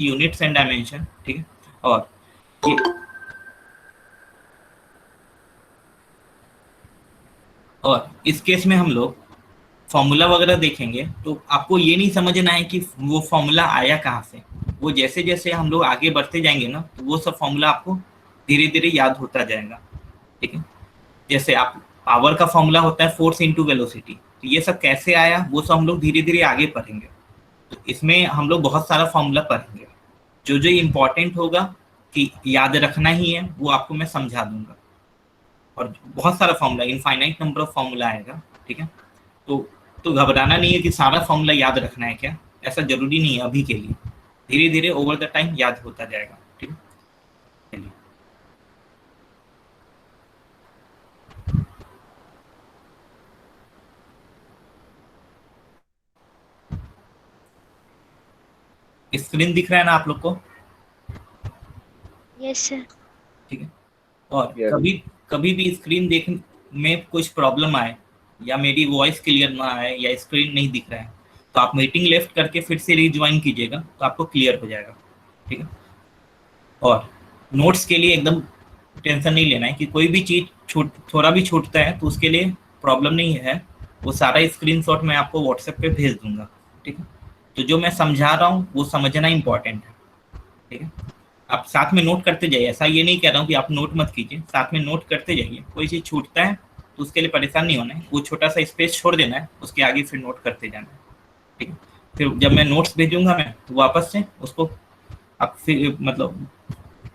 Units and dimension, ठीक है। और ये और इस केस में हम लोग फॉर्मूला वगैरह देखेंगे तो आपको ये नहीं समझना है कि वो फॉर्मूला आया कहाँ से। वो जैसे जैसे हम लोग आगे बढ़ते जाएंगे ना, तो वो सब फॉर्मूला आपको धीरे धीरे याद होता जाएगा, ठीक है। जैसे आप पावर का फॉर्मूला होता है फोर्स इंटू वेलोसिटी, तो ये सब कैसे आया वो सब हम लोग धीरे धीरे आगे पढ़ेंगे। तो इसमें हम लोग बहुत सारा फॉर्मूला पढ़ेंगे। जो जो इम्पोर्टेंट होगा कि याद रखना ही है वो आपको मैं समझा दूंगा। और बहुत सारा formula, infinite number of formula आएगा, ठीक है। तो घबराना नहीं है कि सारा फॉर्मूला याद रखना है क्या, ऐसा जरूरी नहीं है अभी के लिए। धीरे धीरे ओवर द टाइम याद होता जाएगा, ठीक है। चलिए, स्क्रीन दिख रहा है ना आप लोग को? Yes sir. ठीक है। और कभी कभी भी स्क्रीन देखने में कुछ प्रॉब्लम आए या मेरी वॉइस क्लियर ना आए या स्क्रीन नहीं दिख रहा है, तो आप मीटिंग लेफ्ट करके फिर से रिज्वाइन कीजिएगा, तो आपको क्लियर हो जाएगा, ठीक है। और नोट्स के लिए एकदम टेंशन नहीं लेना है कि कोई भी चीज़ थोड़ा भी छूटता है तो उसके लिए प्रॉब्लम नहीं है। वो सारा स्क्रीनशॉट मैं आपको व्हाट्सएप पे भेज दूंगा, ठीक है। तो जो मैं समझा रहा हूँ वो समझना इंपॉर्टेंट है, ठीक है। आप साथ में नोट करते जाइए, ऐसा ये नहीं कह रहा हूँ कि आप नोट मत कीजिए, साथ में नोट करते जाइए। कोई चीज़ छूटता है तो उसके लिए परेशान नहीं होना है, वो छोटा सा स्पेस छोड़ देना है, उसके आगे फिर नोट करते जाना है, ठीक है। फिर जब मैं नोट्स भेजूंगा मैं, तो वापस से उसको आप फिर मतलब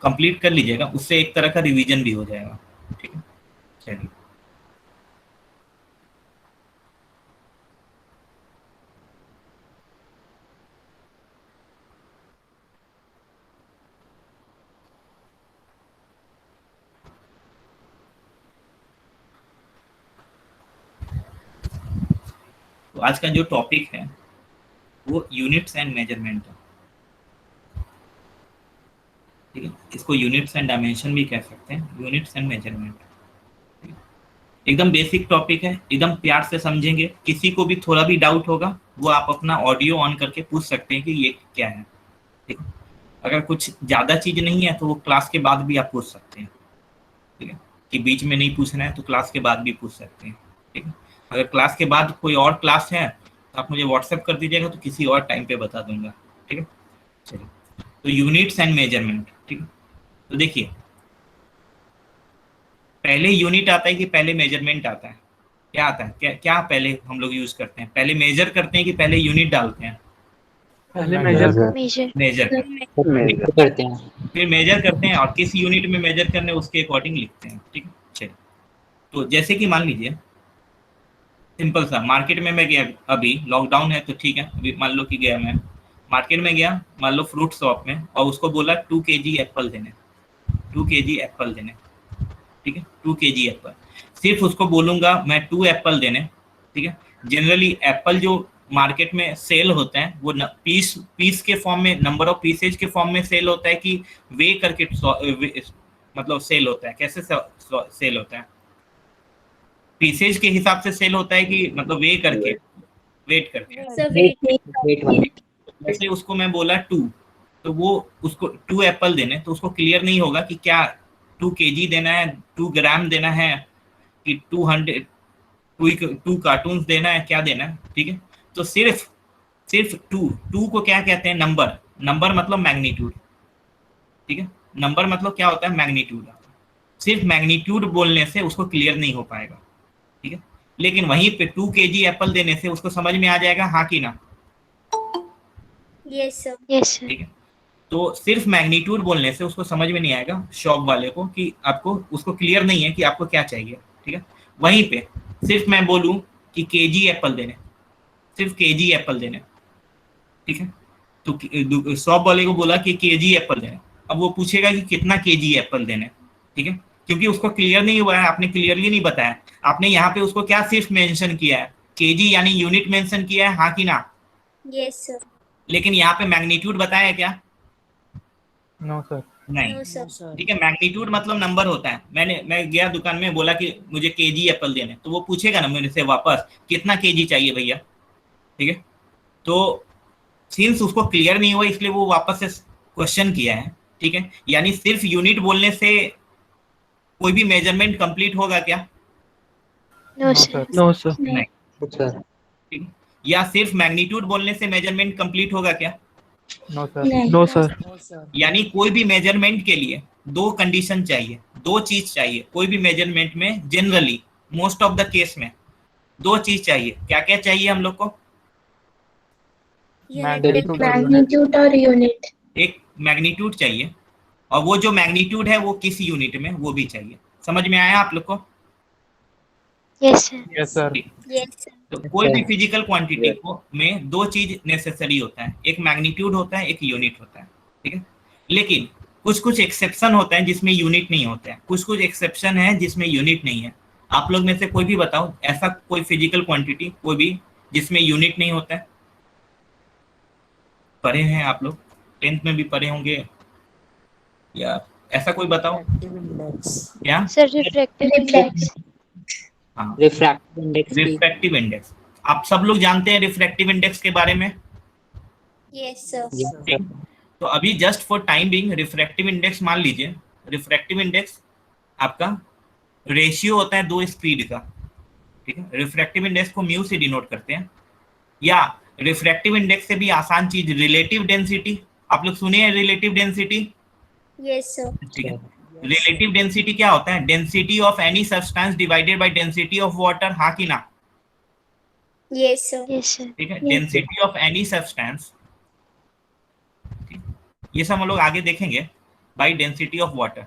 कंप्लीट कर लीजिएगा, उससे एक तरह का रिवीजन भी हो जाएगा, ठीक है। चलिए, तो आज का जो टॉपिक है वो यूनिट्स एंड मेजरमेंट है, ठीक है। इसको यूनिट्स एंड डायमेंशन भी कह सकते हैं, यूनिट्स एंड मेजरमेंट। एकदम बेसिक टॉपिक है, एकदम प्यार से समझेंगे। किसी को भी थोड़ा भी डाउट होगा वो आप अपना ऑडियो ऑन करके पूछ सकते हैं कि ये क्या है, ठीक है। अगर कुछ ज़्यादा चीज़ नहीं है तो वो क्लास के बाद भी आप पूछ सकते हैं, ठीक है। कि बीच में नहीं पूछना है तो क्लास के बाद भी पूछ सकते हैं, ठीक है। अगर क्लास के बाद कोई और क्लास है तो आप मुझे व्हाट्सएप कर दीजिएगा, तो किसी और टाइम पे बता दूंगा, ठीक है। चलिए, तो यूनिट्स एंड मेजरमेंट, ठीक है। तो देखिए, पहले यूनिट आता है कि पहले मेजरमेंट आता है? क्या आता है, क्या क्या पहले हम लोग यूज करते हैं? पहले मेजर करते हैं कि पहले यूनिट डालते हैं? पहले मेजर मेजर। मेजर करते हैं। फिर मेजर करते हैं और किस यूनिट में मेजर करने उसके अकॉर्डिंग लिखते हैं, ठीक है। चलिए, तो जैसे कि मान लीजिए सिंपल सा, मार्केट में मैं गया, अभी लॉकडाउन है तो ठीक है, अभी मान लो कि गया मैं मार्केट में, गया मान लो फ्रूट शॉप में, और उसको बोला 2 kg एप्पल देने, 2 kg एप्पल देने, ठीक है। 2 kg एप्पल, सिर्फ उसको बोलूंगा मैं 2 एप्पल देने, ठीक है। जनरली एप्पल जो मार्केट में सेल होते हैं वो पीस पीस के फॉर्म में, नंबर ऑफ पीसेज के फॉर्म में सेल होता है कि वे करके मतलब सेल होता है? कैसे सेल होता है? पीसेज के हिसाब से सेल होता है कि मतलब वे करके, वेट करके? जैसे उसको मैं बोला 2, तो वो उसको 2 एप्पल देने, तो उसको क्लियर नहीं होगा कि क्या 2 kg देना है, 2 ग्राम देना है, कि 200 टू कार्टून देना है, क्या देना है, ठीक है। तो सिर्फ सिर्फ टू टू को क्या कहते हैं? नंबर। नंबर मतलब मैग्नीट्यूड, ठीक है। नंबर मतलब क्या होता है? मैग्नीट्यूड। सिर्फ मैग्नीट्यूड बोलने से उसको क्लियर नहीं हो पाएगा, ठीक है। लेकिन वहीं पे 2 kg एप्पल देने से उसको समझ में आ जाएगा, हाँ कि ना? Yes sir. Yes sir. ठीक है। तो सिर्फ मैग्नीट्यूड बोलने से उसको समझ में नहीं आएगा, शॉप वाले को, कि आपको, उसको क्लियर नहीं है कि आपको क्या चाहिए, ठीक है। वहीं पे सिर्फ मैं बोलूं कि केजी एप्पल देने, सिर्फ केजी एप्पल देने, ठीक है। तो शॉप वाले को बोला कि केजी एप्पल देने, अब वो पूछेगा कि कितना केजी एप्पल देने, ठीक है। क्योंकि उसको क्लियर नहीं हुआ है, आपने क्लियरली नहीं बताया। आपने यहाँ पे उसको क्या सिर्फ मेंशन किया है? केजी यानी यूनिट मेंशन किया है, हाँ कि ना? Yes sir. लेकिन यहाँ पे मैग्नीट्यूड बताया है क्या? No sir. नहीं। No sir. ठीक है, मैग्नीट्यूड मतलब नंबर होता है। मैं गया दुकान में, बोला कि मुझे केजी एप्पल देने, तो वो पूछेगा ना मेरे से वापस कितना केजी चाहिए भैया, ठीक है। तो सिंस उसको क्लियर नहीं हुआ, इसलिए वो वापस से क्वेश्चन किया है, ठीक है। यानी सिर्फ यूनिट बोलने से कोई भी मेजरमेंट कंप्लीट होगा क्या? No sir. No sir. नहीं, सर। ठीक है। या सिर्फ मैग्नीट्यूड बोलने से मेजरमेंट कंप्लीट होगा क्या? No sir. No sir. यानी कोई भी मेजरमेंट के लिए दो कंडीशन चाहिए, दो चीज चाहिए। कोई भी मेजरमेंट में generally most of the case में दो चीज चाहिए। क्या क्या चाहिए हम लोग को? मैग्नीट्यूड और यूनिट। एक मैग्नीट्यूड चाहिए, और वो जो मैग्नीट्यूड है वो किस यूनिट में, वो भी चाहिए। समझ में आया आप लोग को? Yes sir. Yes sir. ठीक। Yes sir. तो कोई भी फिजिकल क्वांटिटी को में दो चीज नेसेसरी होता है, एक मैग्नीट्यूड होता है, एक यूनिट होता है, ठीक है। लेकिन कुछ कुछ एक्सेप्शन होता है जिसमें यूनिट नहीं होता है, कुछ कुछ एक्सेप्शन है जिसमें यूनिट नहीं है। आप लोग में से कोई भी बताओ ऐसा कोई फिजिकल क्वांटिटी कोई भी जिसमें यूनिट नहीं होता है। पढ़े हैं आप लोग, 10th में भी पढ़े होंगे, या ऐसा कोई बताओ। क्या? Sir refractive index. हाँ, रिफ्रैक्टिव इंडेक्स। Refractive index. आप सब लोग जानते हैं रिफ्रैक्टिव इंडेक्स के बारे में? Yes sir. ठीक। तो अभी just for time being refractive index मान लीजिए, रिफ्रैक्टिव इंडेक्स आपका रेशियो होता है दो स्पीड का, ठीक है। रिफ्रैक्टिव इंडेक्स को म्यू से डिनोट करते हैं, या रिफ्रैक्टिव इंडेक्स से भी आसान चीज रिलेटिव डेंसिटी। आप लोग सुने हैं रिलेटिव डेंसिटी? Yes sir. ठीक है। रिलेटिव डेंसिटी क्या होता है? Density of any substance divided by density of water, हाँ कि ना? Yes sir. Yes sir. ठीक है, डेंसिटी ऑफ एनी सब्सटेंस, ये सब हम लोग आगे देखेंगे, बाय डेंसिटी ऑफ वाटर,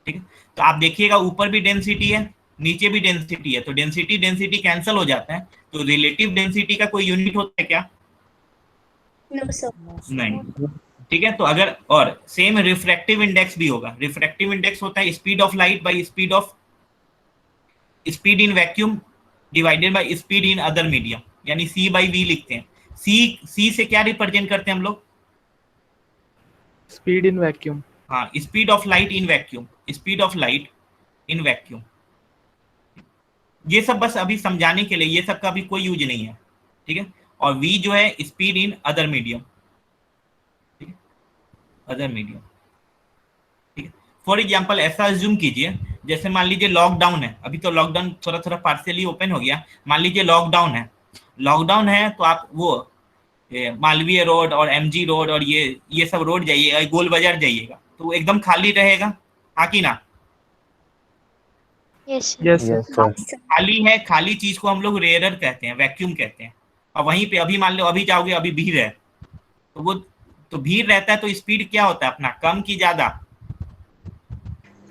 ठीक है। तो आप देखिएगा ऊपर भी डेंसिटी है, नीचे भी डेंसिटी है, तो डेंसिटी डेंसिटी कैंसिल हो जाता है। तो रिलेटिव डेंसिटी का कोई यूनिट होता है क्या? No sir. नहीं, ठीक है। तो अगर, और सेम रिफ्रैक्टिव इंडेक्स भी होगा। रिफ्रैक्टिव इंडेक्स होता है speed of light by speed in vacuum divided by speed in other medium, यानी सी बाई वी लिखते हैं। सी से क्या रिप्रेजेंट करते हैं हम लोग? Speed in vacuum. हाँ, speed of light in vacuum, speed of light in vacuum. ये सब बस अभी समझाने के लिए, ये सब का अभी कोई यूज नहीं है, ठीक है। और वी जो है स्पीड इन अदर मीडियम, ठीक है, अदर मीडियम, ठीक है। फॉर एग्जाम्पल ऐसा अज्यूम कीजिए, जैसे मान लीजिए लॉकडाउन है, अभी तो लॉकडाउन थोड़ा थोड़ा पार्शियली ओपन हो गया। मान लीजिए लॉकडाउन है तो आप वो मालवीय रोड और एमजी रोड और ये सब रोड जाइएगा, गोल बाजार जाइएगा, तो वो एकदम खाली रहेगा, हाँ कि ना? Yes yes sir. खाली है, खाली चीज को हम लोग रेयरर कहते हैं, वैक्यूम कहते हैं। और वहीं पे अभी मान लो अभी जाओगे, अभी भीड़ है, तो वो तो भीड़ रहता है, तो स्पीड क्या होता है अपना, कम की ज्यादा?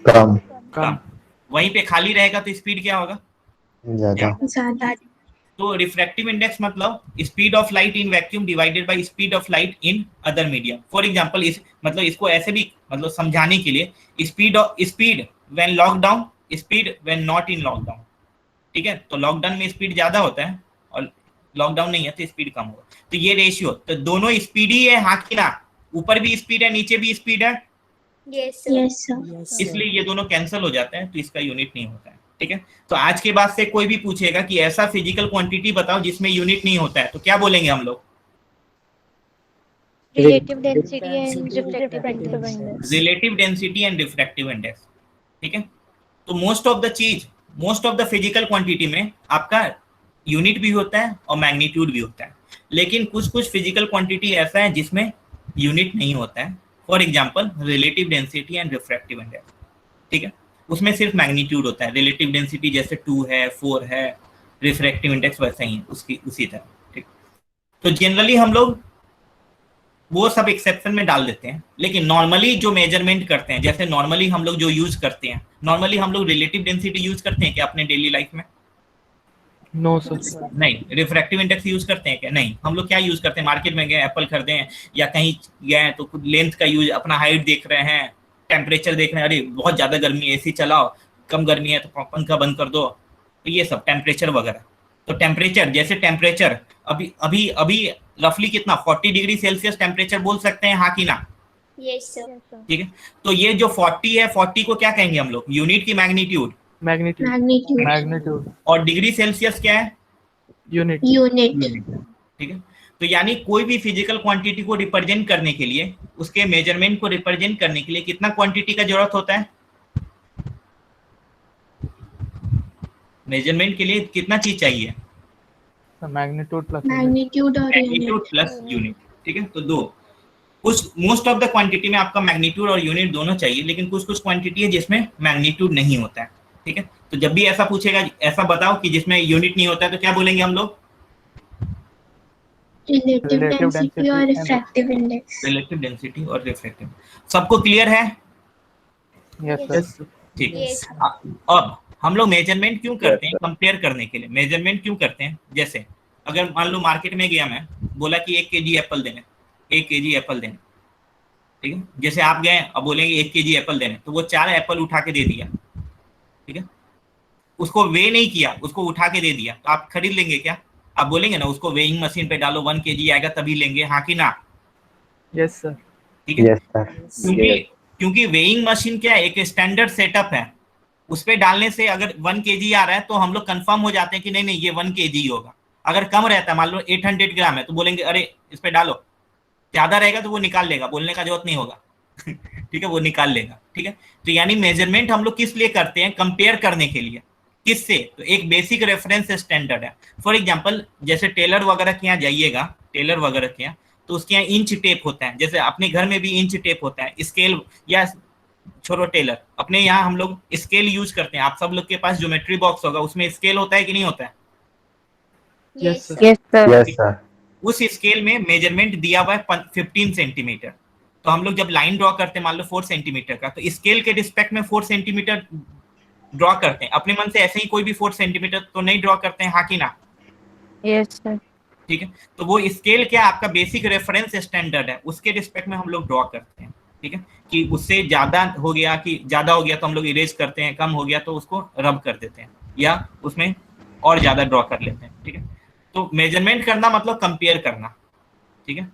कम। वहीं पे खाली रहेगा तो स्पीड क्या होगा? ज्यादा। तो रिफ्रैक्टिव इंडेक्स मतलब speed of light in vacuum divided by speed of light in other medium. For example मतलब इसको ऐसे भी मतलब समझाने के लिए, speed when lockdown, speed when not in lockdown, ठीक है। तो लॉकडाउन में स्पीड ज्यादा होता है और लॉकडाउन नहीं है तो स्पीड कम होगा। तो ये रेशियो, तो दोनों स्पीड ही है, हाँ कि ना? ऊपर भी स्पीड है, नीचे भी स्पीड है, यस सर। इसलिए ये दोनों कैंसिल हो जाते हैं, तो इसका यूनिट नहीं होता है, ठीक है। तो आज के बाद से कोई भी पूछेगा कि ऐसा फिजिकल क्वांटिटी बताओ जिसमें यूनिट नहीं होता है, तो क्या बोलेंगे हम लोग? Relative density and refractive index. Relative density and refractive index, ठीक है। तो most of the physical quantity में आपका यूनिट भी होता है और मैग्नीट्यूड भी होता है, लेकिन कुछ कुछ फिजिकल क्वांटिटी ऐसा है जिसमें यूनिट नहीं होता है। For example relative density and refractive index, ठीक है, उसमें सिर्फ मैग्नीट्यूड होता है। रिलेटिव डेंसिटी जैसे 2 है, 4 है, रिफ्रैक्टिव इंडेक्स वैसा ही है उसकी उसी तरह, ठीक। तो जनरली हम लोग वो सब एक्सेप्शन में डाल देते हैं, लेकिन नॉर्मली जो मेजरमेंट करते हैं, जैसे नॉर्मली हम लोग जो यूज करते हैं, नॉर्मली हम लोग रिलेटिव डेंसिटी यूज करते हैं क्या अपने डेली लाइफ में? No sir. नहीं। रिफ्रैक्टिव इंडेक्स यूज करते हैं क्या? नहीं। हम लोग क्या यूज करते हैं? मार्केट में गए, एप्पल खरीदे हैं, या कहीं गए तो लेंथ का यूज, अपना हाइट देख रहे हैं, टेम्परेचर देख रहे हैं, अरे बहुत ज्यादा गर्मी है एसी चलाओ, कम गर्मी है तो पंखा बंद कर दो, तो ये सब टेम्परेचर वगैरह। तो टेम्परेचर, जैसे टेम्परेचर अभी अभी अभी रफली कितना 40 डिग्री सेल्सियस टेम्परेचर बोल सकते हैं, हाँ कि ना? Yes sir. ठीक है। तो ये जो 40 है, 40 को क्या कहेंगे हम लोग? यूनिट की मैग्नीट्यूड? मैग्नीट्यूड। और डिग्री सेल्सियस क्या है? यूनिट। यूनिट। ठीक है। तो यानी कोई भी फिजिकल क्वांटिटी को रिप्रेजेंट करने के लिए, उसके मेजरमेंट को रिप्रेजेंट करने के लिए कितना क्वांटिटी का जरूरत होता है? मेजरमेंट के लिए कितना चीज चाहिए? मैग्नीट्यूड प्लस मैग्नीट्यूड और मैग्नीट्यूड प्लस यूनिट। ठीक है, तो दो, कुछ मोस्ट ऑफ द क्वांटिटी में आपका मैग्नीट्यूड और यूनिट दोनों चाहिए, लेकिन कुछ कुछ क्वांटिटी है जिसमें मैग्नीट्यूड नहीं होता है। ठीक है, तो जब भी ऐसा पूछेगा, ऐसा बताओ कि जिसमें यूनिट नहीं होता है, तो क्या बोलेंगे हम लोग? रिलेटिव डेंसिटी और रिफ्रैक्टिव इंडेक्स। रिलेटिव डेंसिटी और रिफ्रैक्टिव। सबको क्लियर है? यस। ठीक है। अब हम लोग मेजरमेंट क्यों करते हैं? कंपेयर करने के लिए मेजरमेंट क्यों करते हैं? जैसे अगर मान लो मार्केट में गया मैं, बोला कि 1 kg एप्पल देने, 1 kg एप्पल देने। ठीक है, जैसे आप गए अब बोलेंगे 1 kg एप्पल देने, तो वो 4 एप्पल उठा के दे दिया। ठीक है, उसको वे नहीं किया, उसको उठा के दे दिया, तो आप खरीद लेंगे क्या? आप बोलेंगे ना उसको वेइंग मशीन पे डालो 1 kg आएगा तभी लेंगे, हाँ कि ना? Yes sir. ठीक है, क्योंकि वेइंग मशीन क्या है, एक स्टैंडर्ड सेटअप है। उस पे डालने से अगर 1 kg आ रहा है तो हम लोग कंफर्म हो जाते हैं कि नहीं नहीं ये 1 kg ही होगा। अगर कम रहता है, मान लो 800 ग्राम है, तो बोलेंगे अरे इस पे डालो। ज्यादा रहेगा तो वो निकाल लेगा, बोलने का जरूरत नहीं होगा। ठीक है, वो निकाल लेगा। ठीक है, तो यानी मेजरमेंट हम लोग किस लिए करते हैं? कंपेयर करने के लिए। किससे? तो एक बेसिक रेफरेंस स्टैंडर्ड है। फॉर एग्जांपल जैसे टेलर वगैरह के यहाँ जाइएगा, टेलर वगैरह के यहाँ, तो उसके यहाँ इंच टेप होता है। जैसे अपने घर में भी इंच टेप होता है, स्केल, या छोड़ो टेलर, अपने यहाँ हम लोग स्केल यूज करते हैं। आप सब लोग के पास ज्योमेट्री बॉक्स होगा, उसमें स्केल होता है कि नहीं होता है? Yes sir. उस स्केल में मेजरमेंट दिया हुआ है 15 सेंटीमीटर। तो हम लोग जब लाइन ड्रॉ करते हैं, मान लो 4 सेंटीमीटर का, तो स्केल के रिस्पेक्ट में 4 सेंटीमीटर ड्रॉ करते हैं। अपने मन से ऐसे ही कोई भी 4 सेंटीमीटर तो नहीं ड्रॉ करते हैं, हाँ कि ना? Yes sir. ठीक है, तो वो स्केल क्या आपका बेसिक रेफरेंस स्टैंडर्ड है, उसके रिस्पेक्ट में हम लोग ड्रॉ करते हैं। ठीक है, कि उससे ज्यादा हो गया, कि ज्यादा हो गया तो हम लोग इरेज करते हैं, कम हो गया तो उसको रब कर देते हैं, या उसमें और ज्यादा ड्रॉ कर लेते हैं। ठीक है, तो मेजरमेंट करना मतलब कंपेयर करना। ठीक है,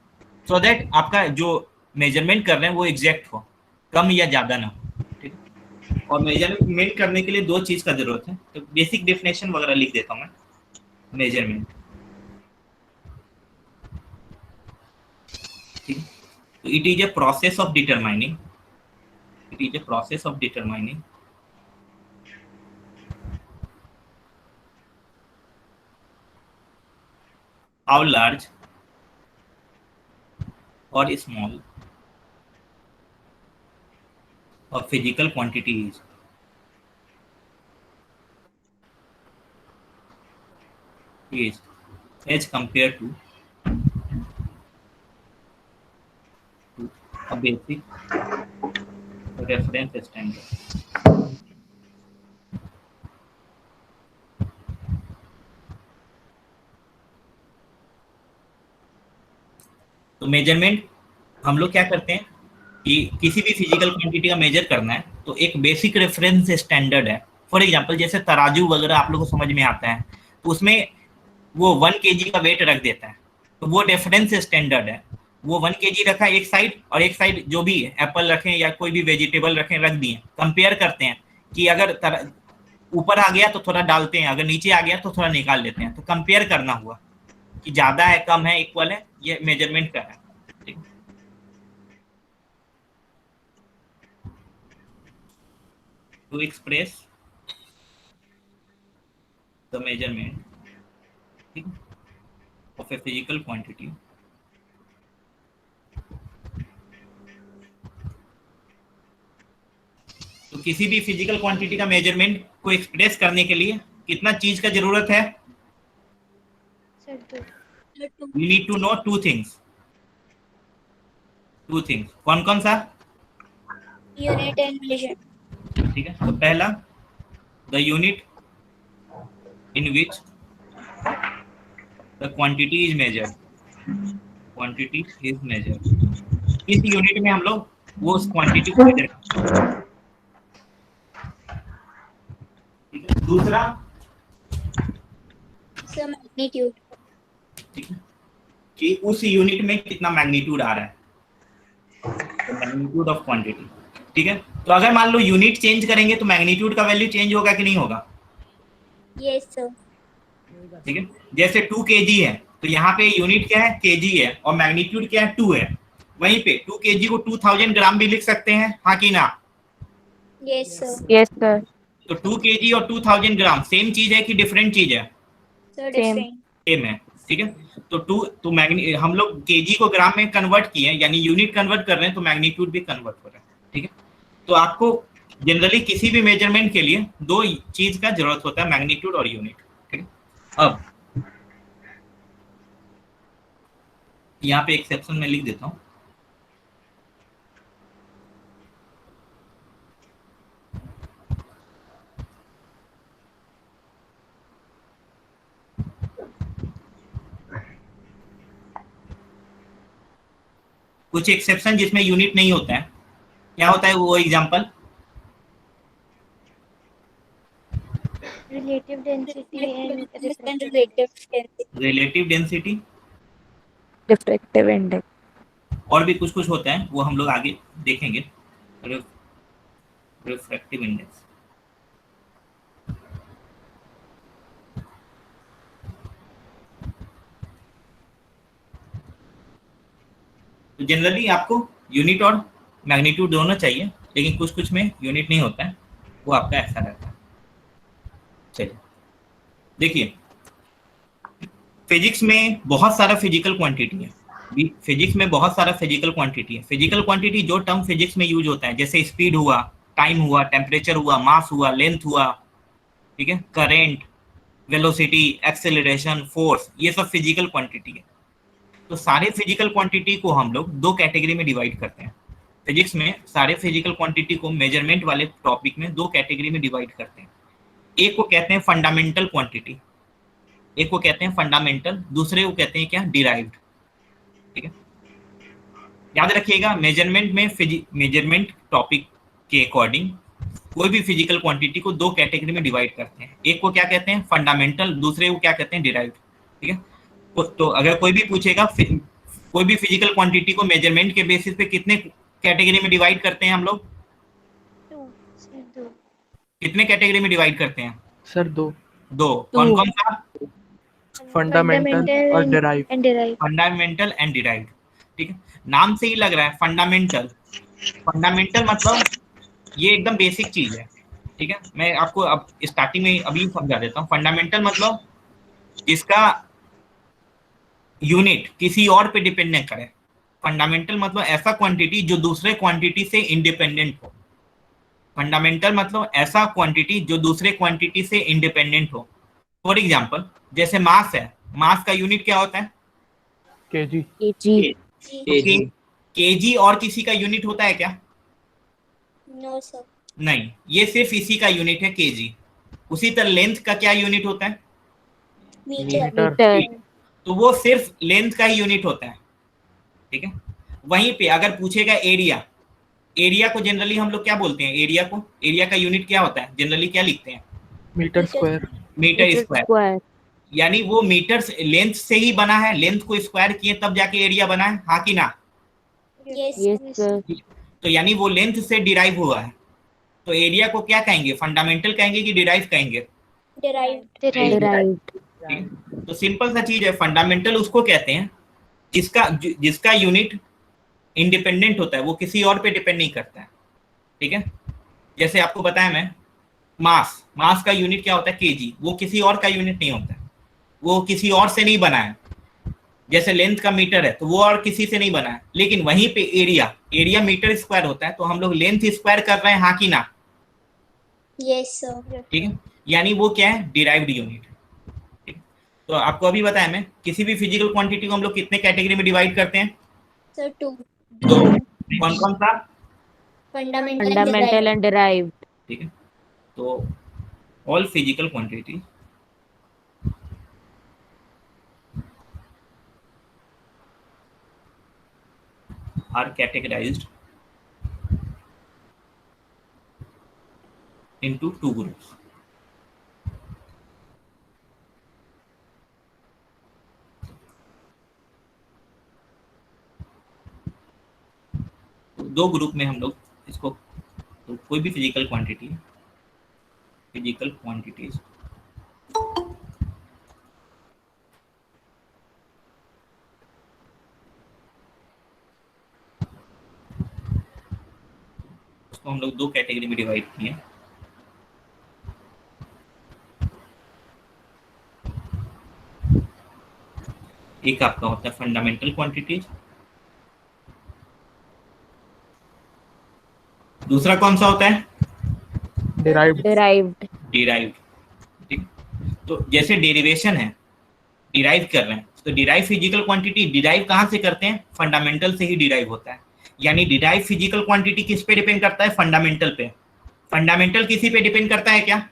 सो दैट आपका जो मेजरमेंट कर रहे हैं वो एग्जैक्ट हो, कम या ज्यादा ना हो। ठीक है, और मेजरमेंट करने के लिए दो चीज का जरूरत है, तो बेसिक डेफिनेशन वगैरह लिख देता हूँ मैं। मेजरमेंट, ठीक है, तो it is a process of determining how large or small a physical quantity is as compared to a basic reference standard। तो मेजरमेंट हम लोग क्या करते हैं कि किसी भी फिजिकल क्वांटिटी का मेजर करना है तो एक बेसिक रेफरेंस स्टैंडर्ड है। फॉर एग्जांपल जैसे तराजू वगैरह आप लोगों को समझ में आता है, तो उसमें वो 1 kg का वेट रख देता है, तो वो रेफरेंस स्टैंडर्ड है। वो 1 kg रखा एक साइड, और एक साइड जो भी एप्पल रखें या कोई भी वेजिटेबल रखें रख दिए। कंपेयर करते हैं कि अगर ऊपर आ गया तो थोड़ा डालते हैं, अगर नीचे आ गया तो थोड़ा निकाल लेते हैं। तो कंपेयर करना हुआ कि ज्यादा है, कम है, इक्वल है, ये मेजरमेंट का है। ठीक है, to express the measurement of a physical quantity तो किसी भी फिजिकल क्वांटिटी का मेजरमेंट को एक्सप्रेस करने के लिए कितना चीज का जरूरत है? We need to know two things। कौन कौन सा? Unit and measure. ठीक है, तो पहला the unit in which the quantity is measured. इस यूनिट में हम लोग वो उस क्वांटिटी को मेजर करते हैं। दूसरा मैग्नीट्यूड, ठीक है, कि उस यूनिट में कितना मैग्नीट्यूड आ रहा है, मैग्नीट्यूड ऑफ क्वांटिटी। ठीक है, तो अगर मान लो यूनिट चेंज करेंगे तो मैग्नीट्यूड का वैल्यू चेंज होगा कि नहीं होगा? Yes sir. ठीक है, जैसे 2 kg है तो यहाँ पे यूनिट क्या है, केजी है, और मैग्नीट्यूड क्या है, 2 है। वहीं पे 2 केजी को 2000 ग्राम भी लिख सकते हैं, हाँ कि ना? Yes, sir. Yes, sir. तो 2 केजी और 2000 ग्राम सेम चीज है कि डिफरेंट चीज है? Sir, Same. different. सेम है, ठीक है। तो हम लोग केजी को ग्राम में कन्वर्ट किए, यानी यूनिट कन्वर्ट कर रहे हैं, तो मैग्नीट्यूड भी कन्वर्ट हो रहा है, ठीक है। तो आपको जनरली किसी भी मेजरमेंट के लिए दो चीज का जरूरत होता है, मैग्नीट्यूड और यूनिट, ठीक है। अब यहाँ पे एक्सेप्शन में लिख देता हूँ। कुछ एक्सेप्शन जिसमें यूनिट नहीं होता है, क्या होता है वो example? Relative density and relative density. Relative density, Diffractive index. और भी कुछ कुछ होता है, वो हम लोग आगे देखेंगे। रिफ्रैक्टिव इंडेक्स, तो जनरली आपको यूनिट और मैग्नीट्यूड दोनों चाहिए, लेकिन कुछ कुछ में यूनिट नहीं होता है, वो आपका ऐसा रहता है। चलिए देखिए, फिजिक्स में बहुत सारा फिजिकल क्वांटिटी है। फिजिक्स में बहुत सारा फिजिकल क्वांटिटी है। फिजिकल क्वांटिटी जो टर्म फिजिक्स में यूज होता है, जैसे स्पीड हुआ, टाइम हुआ, टेम्परेचर हुआ, मास हुआ, लेंथ हुआ, ठीक है, करेंट, वेलोसिटी, एक्सेलरेशन, फोर्स, ये सब फिजिकल क्वांटिटी है। तो सारे फिजिकल क्वांटिटी को हम लोग दो कैटेगरी में डिवाइड करते हैं। फिजिक्स में सारे फिजिकल क्वांटिटी को मेजरमेंट वाले टॉपिक में दो कैटेगरी में डिवाइड करते हैं। एक को कहते हैं फंडामेंटल क्वांटिटी, एक को कहते हैं फंडामेंटल, दूसरे को कहते हैं क्या, डिराइव्ड, ठीक है। याद रखिएगा, मेजरमेंट में मेजरमेंट टॉपिक के अकॉर्डिंग कोई भी फिजिकल क्वांटिटी को दो कैटेगरी में डिवाइड करते हैं। एक को क्या कहते हैं, फंडामेंटल, दूसरे को क्या कहते हैं, डिराइव्ड, ठीक है। तो अगर कोई भी पूछेगा कोई भी फिजिकल क्वांटिटी को मेजरमेंट के बेसिस पे कितने कैटेगरी में डिवाइड करते हैं हम लोग, कितने कैटेगरी में डिवाइड करते हैं? सर दो। दो। कौन कौन सा? फंडामेंटल और derive. and derived. Fundamental and derived, ठीक है। नाम से ही लग रहा है फंडामेंटल। फंडामेंटल मतलब ये एकदम बेसिक चीज है, ठीक है। मैं आपको अब स्टार्टिंग में अभी समझा देता हूँ। फंडामेंटल मतलब जिसका यूनिट किसी और पे डिपेंड नहीं करे। फंडामेंटल मतलब ऐसा क्वांटिटी जो दूसरे क्वांटिटी से इंडिपेंडेंट हो। फंडामेंटल मतलब ऐसा क्वांटिटी जो दूसरे क्वांटिटी से इंडिपेंडेंट हो। फॉर एग्जांपल, जैसे मास है, मास का यूनिट क्या होता है? केजी। kg. केजी और किसी का यूनिट होता है क्या? No, sir. नहीं, ये सिर्फ इसी का यूनिट है, केजी। उसी तरह लेंथ का क्या यूनिट होता है? Meter. Meter. तो वो सिर्फ लेंथ का ही यूनिट होता है, ठीक है। वहीं पे अगर पूछेगा एरिया, एरिया को जनरली हम लोग क्या बोलते हैं? एरिया को, एरिया का यूनिट क्या होता है? जनरली क्या लिखते हैं? Metre square. Metre Meter square. square. यानी वो मीटर लेंथ से ही बना है, लेंथ को स्क्वायर किए तब जाके एरिया बना है, हाँ कि ना? Yes. Yes, sir. तो यानी वो लेंथ से डिराइव हुआ है। तो एरिया को क्या कहेंगे, फंडामेंटल कहेंगे कि डिराइव कहेंगे? Derived. Derived. ठीक है? तो सिंपल सा चीज है, फंडामेंटल उसको कहते हैं जिसका यूनिट इंडिपेंडेंट होता है, वो किसी और पे डिपेंड नहीं करता है, ठीक है। जैसे आपको बताया मैं, मास का यूनिट क्या होता है? केजी। वो किसी और का यूनिट नहीं होता है, वो किसी और से नहीं बना है। जैसे लेंथ का मीटर है, तो वो और किसी से नहीं बना है। लेकिन वहीं पे एरिया मीटर स्क्वायर होता है, तो हम लोग लेंथ स्क्वायर कर रहे हैं, हाँ कि ना? Yes, sir. ठीक है, यानी वो क्या है, डिराइव्ड यूनिट। ठीक है, तो आपको अभी बताया मैं, किसी भी फिजिकल क्वांटिटी को हम लोग कितने कैटेगरी में डिवाइड करते हैं? Sir, two. दो। कौन कौन सा? Fundamental and Fundamental derived. and derived. ठीक है, तो all physical quantity are categorized into two groups. दो ग्रुप में हम लोग इसको, तो कोई भी फिजिकल क्वांटिटीज को हम लोग दो कैटेगरी में डिवाइड किए। एक आपका होता है फंडामेंटल क्वांटिटीज, दूसरा कौन सा होता है? derived, Derived. डिराइव्ड। ठीक, तो जैसे डेरिवेशन है, डिराइव कर रहे हैं, तो डिराइव फिजिकल क्वांटिटी डिराइव कहाँ से करते हैं? फंडामेंटल से ही डिराइव होता है। यानी डिराइव फिजिकल क्वांटिटी किस पे डिपेंड करता है? फंडामेंटल पे। फंडामेंटल किसी पे डिपेंड करता है क्या?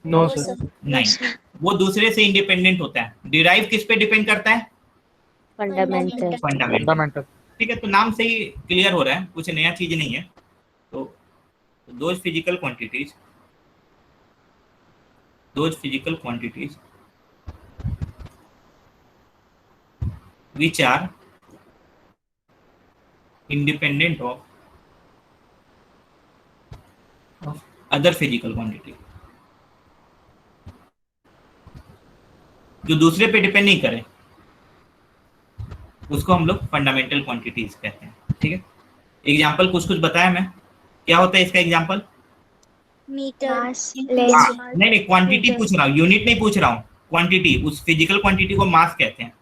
no No, sir, sir. नहीं, वो दूसरे से इंडिपेंडेंट होता है। डिराइव किस पे डिपेंड करता है? Fundamental. फंडामेंटल। fundamental, ठीक है, तो नाम से ही क्लियर हो रहा है, कुछ नया चीज नहीं है। तो those physical quantities which are independent of other physical quantity, जो दूसरे पे डिपेंड नहीं करे, उसको हम लोग फंडामेंटल क्वांटिटीज कहते हैं। ठीक है, एग्जाम्पल कुछ कुछ बताया मैं, क्या होता है इसका एग्जाम्पल? Meter. Mass, Length. नहीं, क्वांटिटी Meter. पूछ रहा हूँ, यूनिट नहीं पूछ रहा हूँ। क्वांटिटी, उस फिजिकल क्वांटिटी को मास कहते हैं।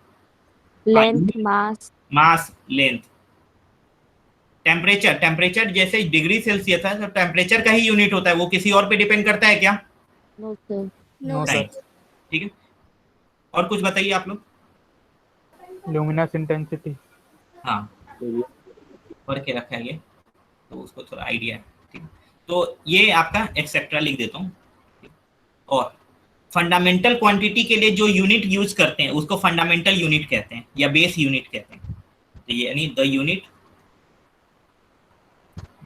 Length, mass. मास, लेंथ। टेम्परेचर जैसे डिग्री सेल्सियस है, तो टेम्परेचर का ही यूनिट होता है, वो किसी और पे डिपेंड करता है क्या? No sir. No, No, sir. नहीं। ठीक है, और कुछ बताइए आप लोग। luminous intensity, हाँ, पढ़ के रखा है ये, तो उसको थोड़ा आइडिया है। ठीक है, तो ये आपका एक्सेट्रा लिख देता हूँ। और फंडामेंटल क्वांटिटी के लिए जो यूनिट यूज करते हैं उसको फंडामेंटल यूनिट कहते हैं या बेस यूनिट कहते हैं। तो यानी the unit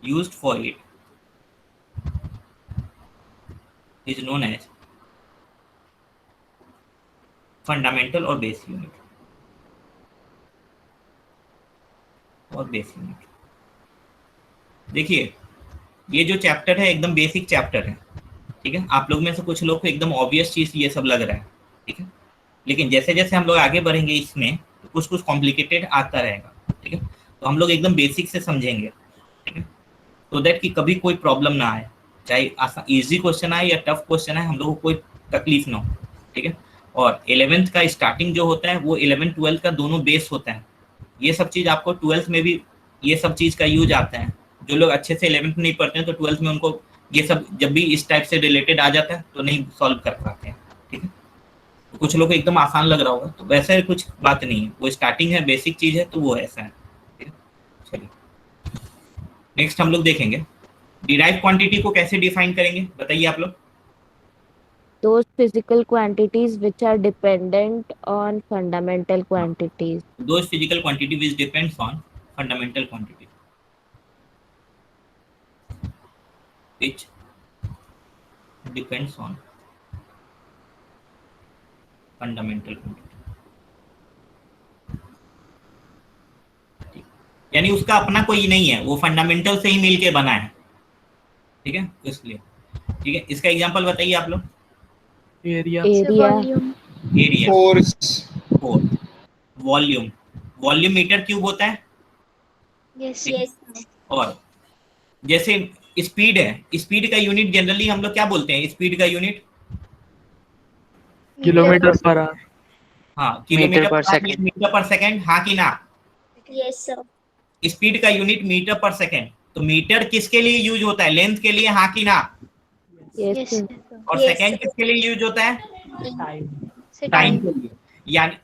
used for it is known as fundamental और बेस यूनिट, और बेस यूनिट। देखिए, ये जो चैप्टर है एकदम बेसिक चैप्टर है। ठीक है, आप लोग में से कुछ लोग को एकदम ऑब्वियस चीज ये सब लग रहा है। ठीक है, लेकिन जैसे जैसे हम लोग आगे बढ़ेंगे इसमें, तो कुछ कुछ कॉम्प्लिकेटेड आता रहेगा। ठीक है, तो हम लोग एकदम बेसिक से समझेंगे। ठीक है, तो दैट कि कभी कोई प्रॉब्लम ना आए, चाहे इजी क्वेश्चन आए या टफ क्वेश्चन आए, हम लोग को कोई तकलीफ ना हो। ठीक है, और 11th का स्टार्टिंग जो होता है वो 11th 12th का दोनों बेस होता है। ये सब चीज़ आपको 12th में भी ये सब चीज़ का यूज आता है। जो लोग अच्छे से 11th नहीं पढ़ते हैं तो 12th में उनको ये सब जब भी इस टाइप से रिलेटेड आ जाता है तो नहीं सॉल्व कर पाते हैं। ठीक है, तो कुछ लोग को एकदम आसान लग रहा होगा, तो वैसे कुछ बात नहीं है, वो स्टार्टिंग है, बेसिक चीज़ है, तो वो ऐसा है। ठीक है, चलिए नेक्स्ट हम लोग देखेंगे डिराइव क्वांटिटी को कैसे डिफाइन करेंगे, बताइए आप लोग। Those physical quantities which are dependent on fundamental quantities. Those physical quantity which depends on fundamental quantity, which depends on fundamental quantity। यानी उसका अपना कोई नहीं है, वो फंडामेंटल से ही मिलके बना है। ठीक है, इसलिए ठीक है, इसका एग्जांपल बताइए आप लोग। area, Area. Volume. Area, force, volume, volume metre cube होता है। Yes. Yes. और जैसे स्पीड है, स्पीड का यूनिट जनरली हम लोग क्या बोलते हैं? स्पीड का यूनिट kilometer per hour, हाँ, Meter किलोमीटर per पर second. मीटर पर सेकंड, हाँ कि ना? Yes, sir. स्पीड का यूनिट मीटर पर सेकंड, तो मीटर किसके लिए यूज होता है? लेंथ के लिए, हाँ कि ना? Yes, Yes. sir. और Yes, सेकंड sir. किसके लिए यूज होता है? Sir, time time. के लिए। यानी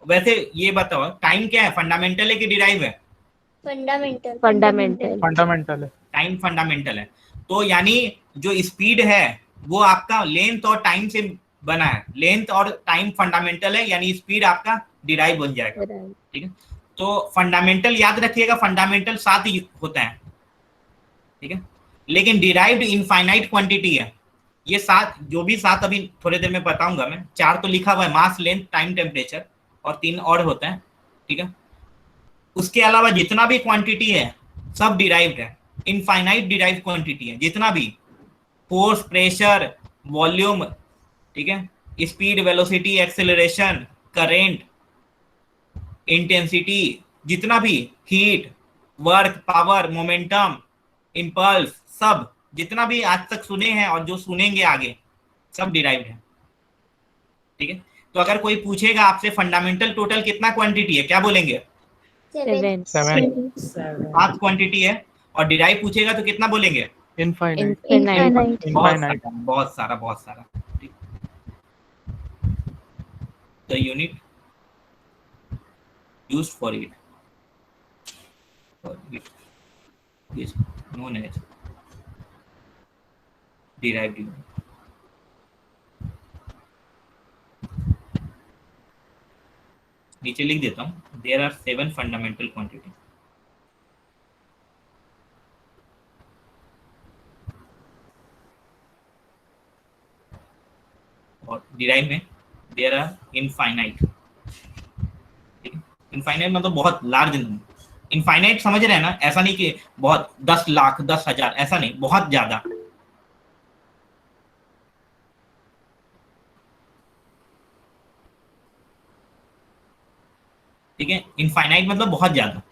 वैसे ये बताओ, टाइम क्या है? फंडामेंटल है कि डिराइव है? Fundamental. Fundamental. fundamental है, टाइम फंडामेंटल है। तो यानी जो स्पीड है वो आपका लेंथ और टाइम से बना है, लेंथ और टाइम फंडामेंटल है, यानी स्पीड आपका डिराइव बन जाएगा। Right. ठीक है, तो फंडामेंटल याद रखिएगा, फंडामेंटल 7 ही होता है। ठीक है, लेकिन डिराइव्ड इनफाइनाइट क्वांटिटी है। ये 7, जो भी 7 अभी थोड़ी देर में बताऊंगा मैं, 4 तो लिखा हुआ है, मास, लेंथ, टाइम, टेम्परेचर, और 3 और होता है। ठीक है, उसके अलावा जितना भी क्वांटिटी है सब डिराइव्ड है, इनफाइनाइट डिराइव्ड क्वांटिटी है, जितना भी फोर्स, प्रेशर, वॉल्यूम, ठीक है, speed, velocity, acceleration, current, intensity, जितना भी heat, work, power, momentum, impulse, सब जितना भी आज तक सुने हैं और जो सुनेंगे आगे सब डिराइव्ड है। ठीक है, तो अगर कोई पूछेगा आपसे फंडामेंटल टोटल कितना क्वांटिटी है, क्या बोलेंगे? 7. 7. 7 क्वांटिटी है। और डिराइव पूछेगा तो कितना बोलेंगे? Infinite. Infinite. बहुत Infinite. सारा, बहुत सारा, बहुत सारा। The unit used for it is known as derived unit. नीचे लिख देता हूँ, there are 7 fundamental quantity. और डिराइव में देयर आर इनफाइनाइट। इनफाइनाइट मतलब बहुत लार्ज नंबर। इनफाइनाइट समझ रहे हैं ना, ऐसा नहीं कि बहुत 10 लाख 10,000, ऐसा नहीं, बहुत ज्यादा। ठीक है, इनफाइनाइट मतलब बहुत ज्यादा,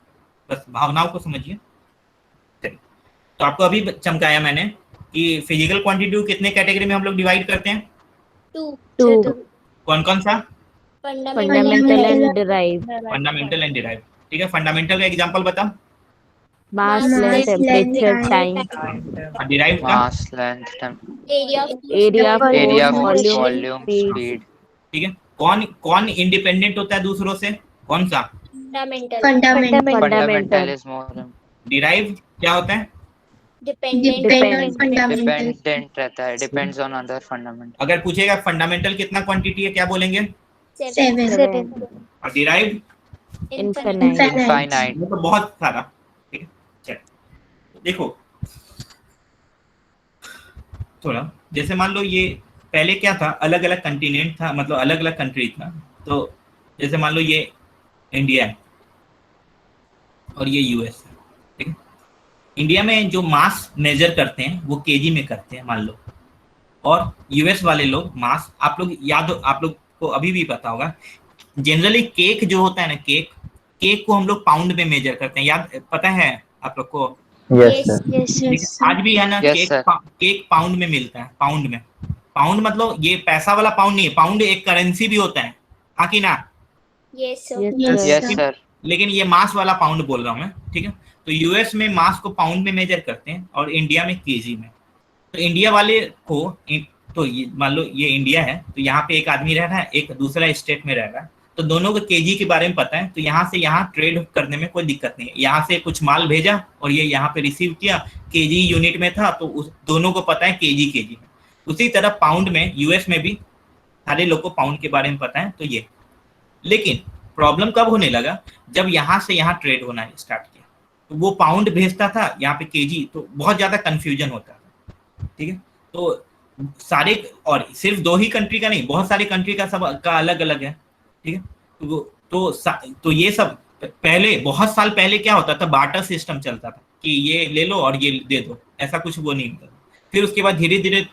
बस भावनाओं को समझिए। तो आपको अभी चमकाया मैंने कि फिजिकल क्वांटिटी को कितने कैटेगरी में हम लोग डिवाइड करते हैं? 2. कौन कौन सा? Fundamental and derived. Fundamental and derive. ठीक है, फंडामेंटल का एग्जांपल बता। Mass, Mass, length, length, temperature, time. time. और डिराइव का Mass, length, Area of Area, area, force, force, volume, volume, speed. speed. ठीक है, कौन कौन इंडिपेंडेंट होता है दूसरों से? कौन सा? fundamental. Fundamental is more derive क्या होता है? Dependent. dependent रहता है, depends on other fundamental. अगर पूछेगा फंडामेंटल कितना क्वांटिटी है, क्या बोलेंगे? 7. और डिराइव Infinite. Infinite. वो तो बहुत सारा। ठीक है, चल देखो थोड़ा, जैसे मान लो ये पहले क्या था, अलग अलग कंटिनेंट था, मतलब अलग अलग कंट्री था। तो जैसे मान लो ये इंडिया है और ये यूएस है। ठीक है, इंडिया में जो मास मेजर करते हैं वो केजी में करते हैं मान लो, और यूएस वाले लोग मास, आप लोग याद, आप लोग को अभी भी पता होगा, जनरली केक जो होता है ना, केक को हम लोग पाउंड में मेजर करते हैं, याद पता है आप लोग को? Yes. आज भी है ना, Yes, cake sir. Cake pound में मिलता है, पाउंड में। पाउंड मतलब ये पैसा वाला पाउंड नहीं है, पाउंड एक करेंसी भी होता है, हाँ कि ना? Yes, sir. Yes, sir. Yes, sir. लेकिन ये मास वाला पाउंड बोल रहा हूँ मैं। ठीक है, तो यूएस में मास को पाउंड में मेजर करते हैं और इंडिया में केजी में। तो इंडिया वाले को तो मान लो ये इंडिया है, तो यहाँ पे एक आदमी रह रहा है, एक दूसरा स्टेट में रह रहा है, तो दोनों को केजी के बारे में पता है, तो यहाँ से यहाँ ट्रेड करने में कोई दिक्कत नहीं है। यहाँ से कुछ माल भेजा और ये यहाँ पे रिसीव किया, केजी यूनिट में था, तो उस दोनों को पता है केजी। उसी तरह पाउंड में यूएस में भी सारे लोग को पाउंड के बारे में पता है। तो ये, लेकिन प्रॉब्लम कब होने लगा, जब यहाँ से यहाँ ट्रेड होना स्टार्ट किया, तो वो पाउंड भेजता था यहाँ पे केजी, तो बहुत ज्यादा कंफ्यूजन होता था। ठीक है, तो सारे, और सिर्फ 2 ही कंट्री का नहीं, बहुत सारे कंट्री का सब का अलग अलग है। ठीक है, तो ये सब पहले, बहुत साल पहले क्या होता था, बार्टर सिस्टम चलता था कि ये ले लो और ये दे दो, ऐसा कुछ वो नहीं होता। फिर उसके बाद धीरे धीरे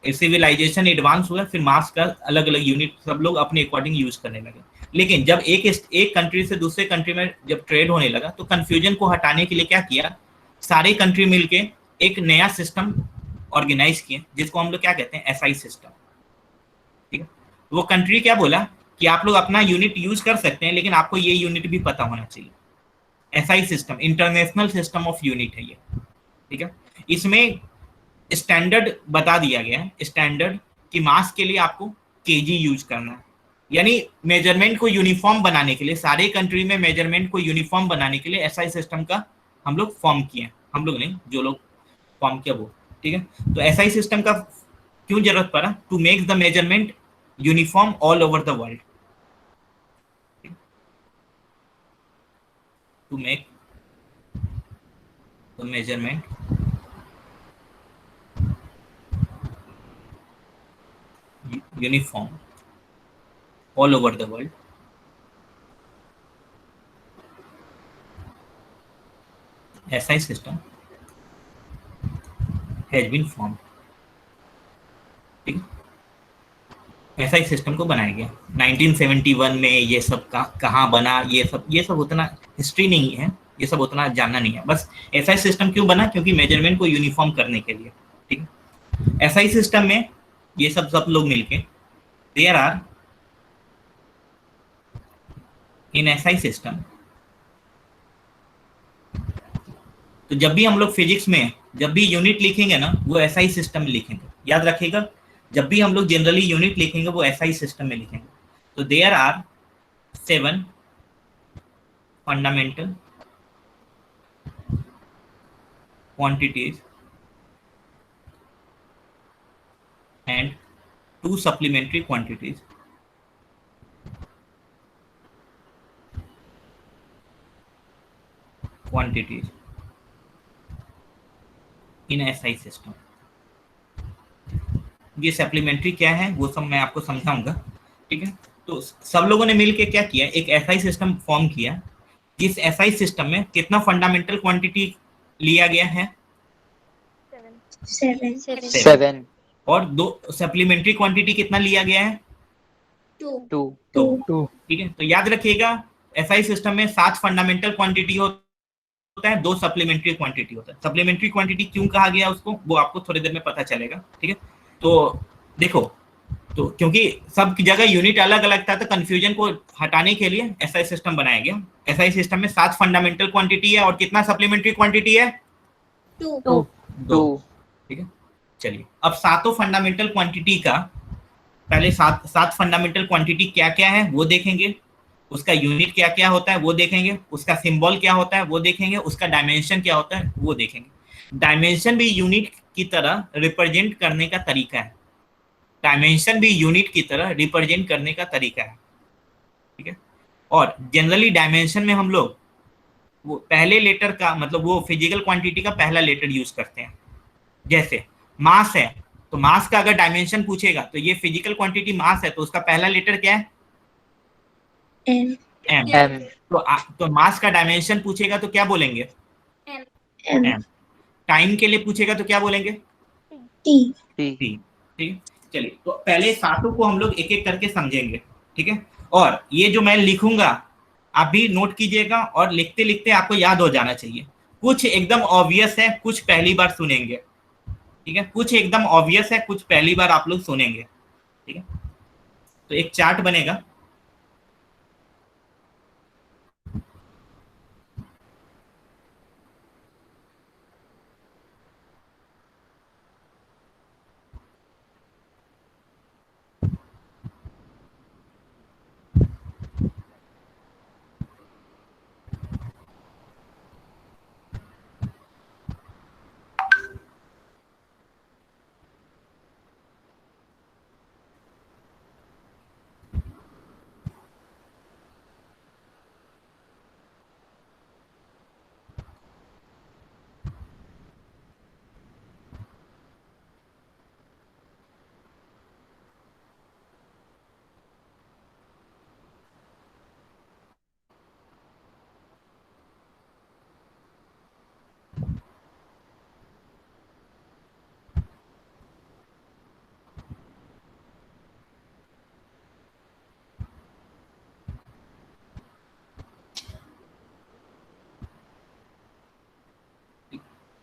सिविलाइजेशन एडवांस हुआ, फिर मास का अलग अलग यूनिट सब लोग अपने अकॉर्डिंग यूज करने लगे। लेकिन जब एक कंट्री से दूसरे कंट्री में जब ट्रेड होने लगा, तो कंफ्यूजन को हटाने के लिए क्या किया, सारे कंट्री मिलके एक नया सिस्टम ऑर्गेनाइज किए, जिसको हम लोग क्या कहते हैं, एसआई सिस्टम। ठीक है, वो कंट्री क्या बोला कि आप लोग अपना यूनिट यूज कर सकते हैं, लेकिन आपको ये यूनिट भी पता होना चाहिए। SI system international system of unit है ये। ठीक है, इसमें स्टैंडर्ड बता दिया गया है, स्टैंडर्ड कि मास के लिए आपको केजी यूज करना है, यानी मेजरमेंट को यूनिफॉर्म बनाने के लिए, सारे कंट्री में मेजरमेंट को यूनिफॉर्म बनाने के लिए एसआई सिस्टम का हम लोग फॉर्म किए, हम लोग नहीं, जो लोग फॉर्म किया वो। ठीक है, तो एसआई सिस्टम का क्यों जरूरत पड़ा, to make the measurement uniform all over the world, to make the measurement uniform all over the world. SI system has been formed. ठीक, SI सिस्टम को बनाया गया 1971 में। ये सब कहाँ बना, ये सब उतना हिस्ट्री नहीं है, ये सब उतना जानना नहीं है। बस एसआई सिस्टम क्यों बना, क्योंकि मेजरमेंट को यूनिफॉर्म करने के लिए, ठीक है। एसआई सिस्टम में ये सब लोग मिलके, there are in SI system, तो जब भी हम लोग फिजिक्स में जब भी यूनिट लिखेंगे ना, वो एसआई सिस्टम में लिखेंगे, याद रखिएगा। जब भी हम लोग जनरली यूनिट लिखेंगे वो एसआई सिस्टम में लिखेंगे। तो there are 7 fundamental quantities and 2 supplementary quantities in SI system। ये सप्लीमेंट्री क्या है वो सब मैं आपको समझाऊंगा, ठीक है। तो सब लोगों ने मिलके क्या किया, एक एसआई सिस्टम फॉर्म किया। जिस एसआई सिस्टम में कितना फंडामेंटल क्वांटिटी लिया गया है, 7 और 2 सप्लीमेंट्री क्वांटिटी कितना लिया गया है, 2 2 ठीक है। तो याद रखिएगा एसआई सिस्टम में 7 फंडामेंटल क्वांटिटी होता है, 2 सप्लीमेंट्री क्वांटिटी होता है। सप्लीमेंट्री क्वांटिटी क्यों कहा गया उसको, वो आपको थोड़ी देर में पता चलेगा, ठीक है। तो देखो, तो क्योंकि सब जगह यूनिट अलग अलग था, तो कंफ्यूजन को हटाने के लिए एसआई सिस्टम बनाया गया। एसआई सिस्टम में 7 फंडामेंटल क्वांटिटी है और कितना सप्लीमेंट्री क्वांटिटी है, 2 ठीक है। चलिए अब सातों फंडामेंटल क्वांटिटी का पहले सात फंडामेंटल क्वांटिटी क्या क्या है वो देखेंगे, उसका यूनिट क्या क्या होता है वो देखेंगे, उसका सिंबल क्या होता है वो देखेंगे, उसका डायमेंशन क्या होता है वो देखेंगे। डायमेंशन भी यूनिट की तरह रिप्रेजेंट करने का तरीका है, डायमेंशन भी यूनिट की तरह रिप्रेजेंट करने का तरीका है, ठीक है। और जनरली डायमेंशन में हम लोग वो पहले लेटर का, मतलब वो फिजिकल क्वांटिटी का पहला लेटर यूज करते हैं। जैसे मास है, तो मास का अगर डायमेंशन पूछेगा तो ये फिजिकल क्वांटिटी मास है, तो उसका पहला लेटर क्या है, M M तो मास का डायमेंशन पूछेगा तो क्या बोलेंगे, M टाइम के लिए पूछेगा तो क्या बोलेंगे, T T ठीक है। चलिए तो पहले सातों को हम लोग एक एक करके समझेंगे, ठीक है। और ये जो मैं लिखूंगा आप भी नोट कीजिएगा, और लिखते लिखते आपको याद हो जाना चाहिए। कुछ एकदम ऑब्वियस है, कुछ पहली बार सुनेंगे, ठीक है। कुछ एकदम ऑब्वियस है, कुछ पहली बार आप लोग सुनेंगे, ठीक है। तो एक चार्ट बनेगा,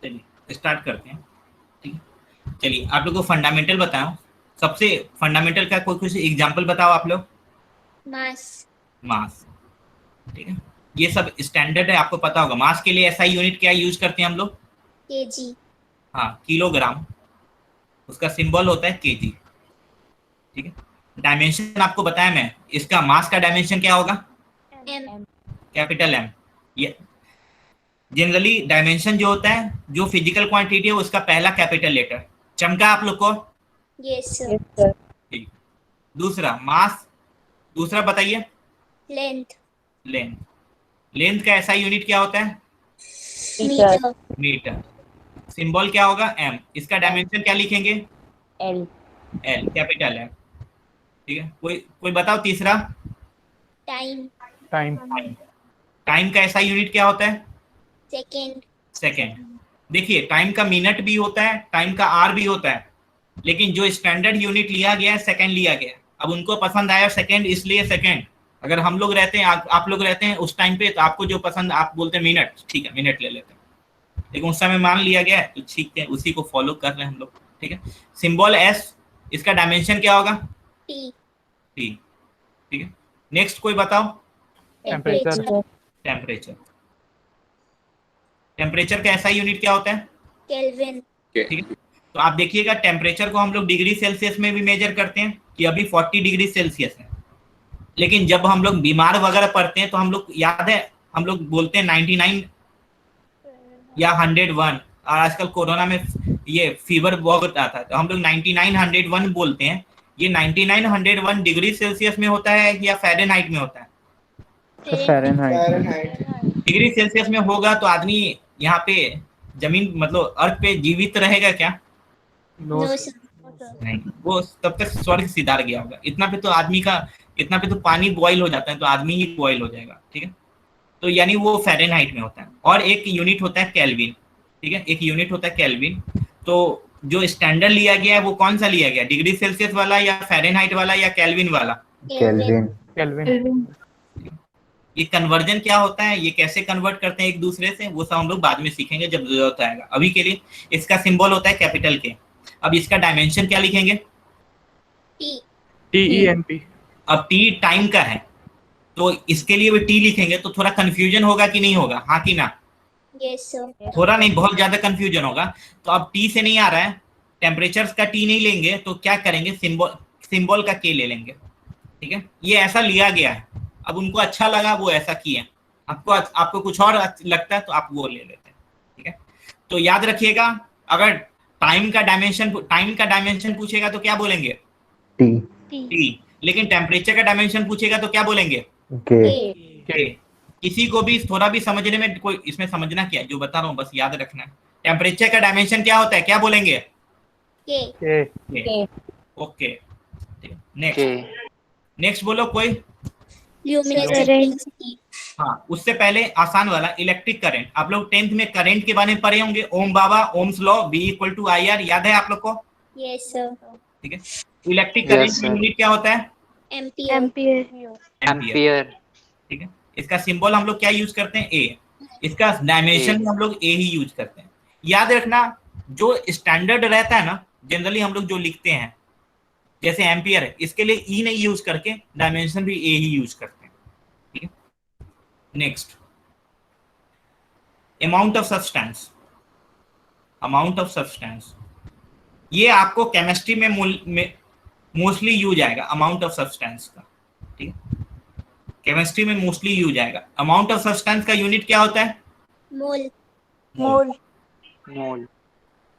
चलिए स्टार्ट करते हैं, ठीक है। चलिए आप लोग को फंडामेंटल बताओ, सबसे फंडामेंटल का कोई कुछ एग्जांपल बताओ आप लोग। mass मास, ठीक है। ये सब स्टैंडर्ड है, आपको पता होगा। मास के लिए एसआई यूनिट क्या यूज करते हैं हम लोग, kg हाँ किलोग्राम, उसका सिंबल होता है केजी, ठीक है। डायमेंशन आपको बताया मैं, इसका मास का डायमेंशन क्या होगा, M कैपिटल एम। ये जनरली डायमेंशन जो होता है, जो फिजिकल क्वांटिटी है उसका पहला कैपिटल लेटर, चमका आप लोग को, yes sir ठीक। दूसरा मास, दूसरा बताइए, length लेंथ। लेंथ का एसआई यूनिट क्या होता है, meter मीटर। सिंबल क्या होगा, एम। इसका डायमेंशन क्या लिखेंगे, L एल, कैपिटल एम, ठीक है। कोई बताओ तीसरा, time टाइम टाइम का एसआई यूनिट क्या होता है, second सेकेंड। देखिए टाइम का मिनट भी होता है, टाइम का आर भी होता है, लेकिन जो स्टैंडर्ड यूनिट लिया गया है सेकेंड लिया गया है। अब उनको पसंद आया सेकेंड, इसलिए सेकेंड, अगर हम लोग रहते हैं आप लोग रहते हैं उस टाइम पे, तो आपको जो पसंद आप बोलते हैं मिनट, ठीक है मिनट ले लेते हैं, लेकिन उस समय मान लिया गया है तो ठीक है, उसी को फॉलो कर रहे हैं हम लोग। ठीक है, सिंबल एस, इसका डायमेंशन क्या होगा? T. टी। ठीक है, नेक्स्ट कोई बताओ। टेम्परेचर। टेम्परेचर। टेम्परेचर का ऐसा यूनिट क्या होता है? Kelvin. ठीक है, तो आप देखिएगा टेम्परेचर को हम लोग डिग्री सेल्सियस में भी मेजर करते हैं कि अभी 40 डिग्री सेल्सियस है, लेकिन जब हम लोग बीमार वगैरह पड़ते हैं तो हम लोग, याद है, हम लोग बोलते हैं 99 या 101, और आजकल कोरोना में ये फीवर बहुत आता है तो हम लोग 99 101 बोलते हैं। ये 99 101 डिग्री सेल्सियस में होता है या फ़ारेनहाइट में होता है? फ़ारेनहाइट। डिग्री सेल्सियस में होगा तो आदमी यहाँ पे जमीन मतलब अर्थ पे जीवित रहेगा क्या? No No, sir. नहीं, वो तब तक स्वर्ग सिधार गया होगा। इतना पे तो आदमी का, इतना पे तो पानी बॉईल हो जाता है तो आदमी ही बॉईल हो जाएगा। ठीक है, तो यानी वो फ़ारेनहाइट में होता है। और एक यूनिट होता है केल्विन। ठीक है, एक यूनिट होता है केल्विन। तो जो स्टैंडर्ड लिया गया है वो कौन सा लिया गया, डिग्री सेल्सियस वाला या फ़ारेनहाइट वाला या केल्विन वाला? Kelvin. केल्विन। ये कन्वर्जन क्या होता है, ये कैसे कन्वर्ट करते हैं एक दूसरे से, वो सब हम लोग बाद में सीखेंगे जब जरूरत आएगा। अभी के लिए इसका सिंबल होता है कैपिटल के। अब इसका डायमेंशन क्या लिखेंगे? T. TEMP। अब टी टाइम का है तो इसके लिए भी टी लिखेंगे तो थोड़ा कंफ्यूजन होगा कि नहीं होगा, हाँ कि ना? Yes, sir. थोड़ा नहीं, बहुत ज्यादा कंफ्यूजन होगा। तो अब टी से नहीं आ रहा है, टेम्परेचर का टी नहीं लेंगे तो क्या करेंगे, सिंबल, सिंबल का के ले लेंगे। ठीक है, ये ऐसा लिया गया है। अब उनको अच्छा लगा वो ऐसा किए, आपको आपको कुछ और लगता है तो आप वो ले लेते हैं। ठीक है, तो याद रखिएगा, अगर टाइम का डायमेंशन पूछेगा तो क्या बोलेंगे? टी। टी। लेकिन टेम्परेचर का डायमेंशन पूछेगा तो क्या बोलेंगे? के। K. किसी को भी थोड़ा भी समझने में कोई, इसमें समझना क्या है, जो बता रहा हूँ बस याद रखना है। टेम्परेचर का डायमेंशन क्या होता है, क्या बोलेंगे? K. के। Okay, next. के। नेक्स्ट बोलो कोई। Luminous Current. intensity. हाँ, उससे पहले आसान वाला इलेक्ट्रिक करंट। आप लोग 10th में करंट के बारे में पढ़े होंगे, ओम बाबा, Ohm's law, V equal to I R, याद है आप लोग को? Yes, sir. ठीक है, इलेक्ट्रिक Yes, करंट का sir. यूनिट क्या होता है? Ampere. एम्पियर। एम्पियर। ठीक है, इसका सिंबल हम लोग क्या यूज करते हैं? ए। इसका डायमेंशन ए। हम लोग ए ही यूज करते हैं। याद रखना, जो स्टैंडर्ड रहता है ना, जनरली हम लोग जो लिखते हैं, जैसे एम्पियर है, इसके लिए ई नहीं यूज करके डायमेंशन भी ए ही यूज करते हैं। ठीक है, next, amount of substance. Amount of substance ये आपको केमिस्ट्री में मोस्टली यूज आएगा, अमाउंट ऑफ सब्सटेंस का। ठीक है, केमिस्ट्री में मोस्टली यूज आएगा। अमाउंट ऑफ सब्सटेंस का यूनिट क्या होता है? Mole. मोल। मोल।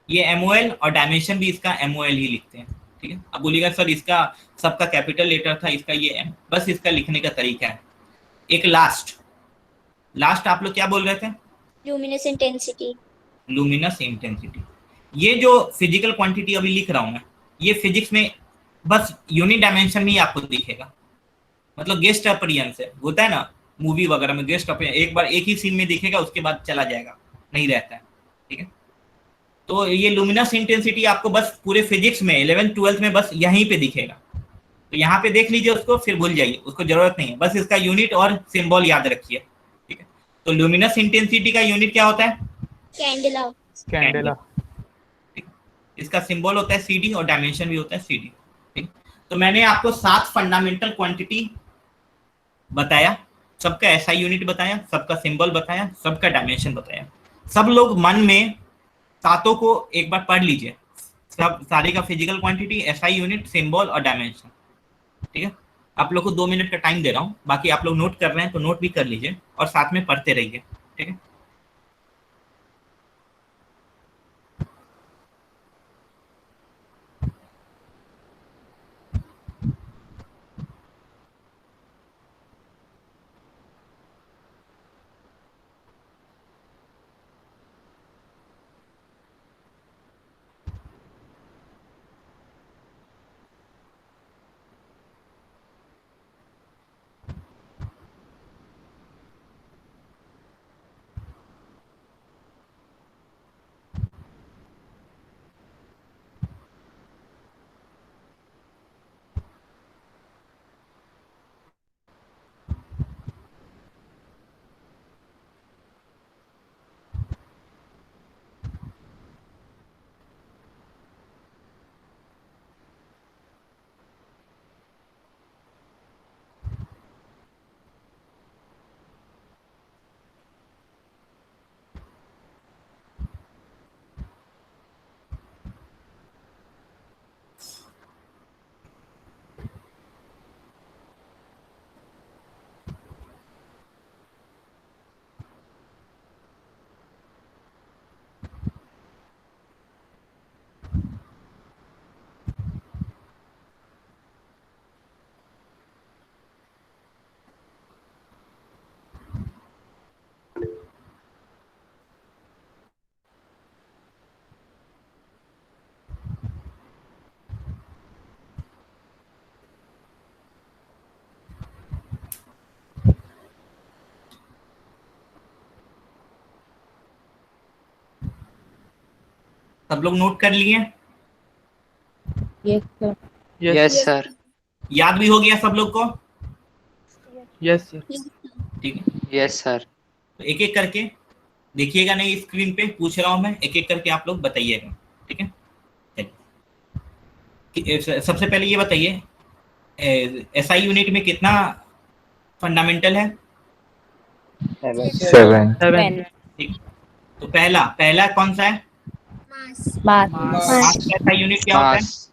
ये एमओएल, और डायमेंशन भी इसका एमओएल ही लिखते हैं। ठीक है, अब बोलिएगा सर इसका सबका कैपिटल लेटर था, इसका ये एम, बस इसका लिखने का तरीका है। एक लास्ट, लास्ट आप लोग क्या बोल रहे थे? Luminous intensity. Luminous intensity. ये जो फिजिकल क्वांटिटी अभी लिख रहा हूं मैं, ये फिजिक्स में बस यूनिट डायमेंशन ही आपको दिखेगा। मतलब गेस्ट अपीयरेंस है, होता है ना मूवी वगैरह में, गेस्ट अपीयरेंस एक बार एक ही सीन में दिखेगा, उसके बाद चला जाएगा, नहीं रहता है। ठीक है, तो ये लुमिनस इंटेंसिटी आपको बस पूरे फिजिक्स में 11th 12th में बस यहीं पे दिखेगा। तो यहाँ पे देख लीजिए उसको, फिर भूल जाइए, उसको जरूरत नहीं है, बस इसका यूनिट और सिंबल याद रखिए। ठीक है, तो लुमिनस इंटेंसिटी का यूनिट क्या होता है? Candela. कैंडेला। ठीक, इसका सिंबल होता है CD और डायमेंशन भी होता है CD। ठीक, तो मैंने आपको 7 फंडामेंटल क्वांटिटी बताया, सबका SI यूनिट बताया, सबका सिंबल बताया, सबका डायमेंशन बताया। सब लोग मन में सातों को एक बार पढ़ लीजिए, सब सारे का physical quantity, SI unit, symbol और डायमेंशन। ठीक है, आप लोग को 2 मिनट का टाइम दे रहा हूँ, बाकी आप लोग नोट कर रहे हैं तो नोट भी कर लीजिए और साथ में पढ़ते रहिए। ठीक है, सब लोग नोट कर लिए? Yes, sir. Yes, sir. याद भी हो गया सब लोग को? Yes, sir. ठीक है, Yes, sir. तो एक एक करके देखिएगा, नहीं स्क्रीन पे पूछ रहा हूं मैं, एक एक करके आप लोग बताइएगा, ठीक है? सबसे पहले ये बताइए, एसआई यूनिट में कितना फंडामेंटल है? 7. 7. ठीक, तो पहला पहला कौन सा है? Mass. मास का एसआई यूनिट क्या होता है? Mass.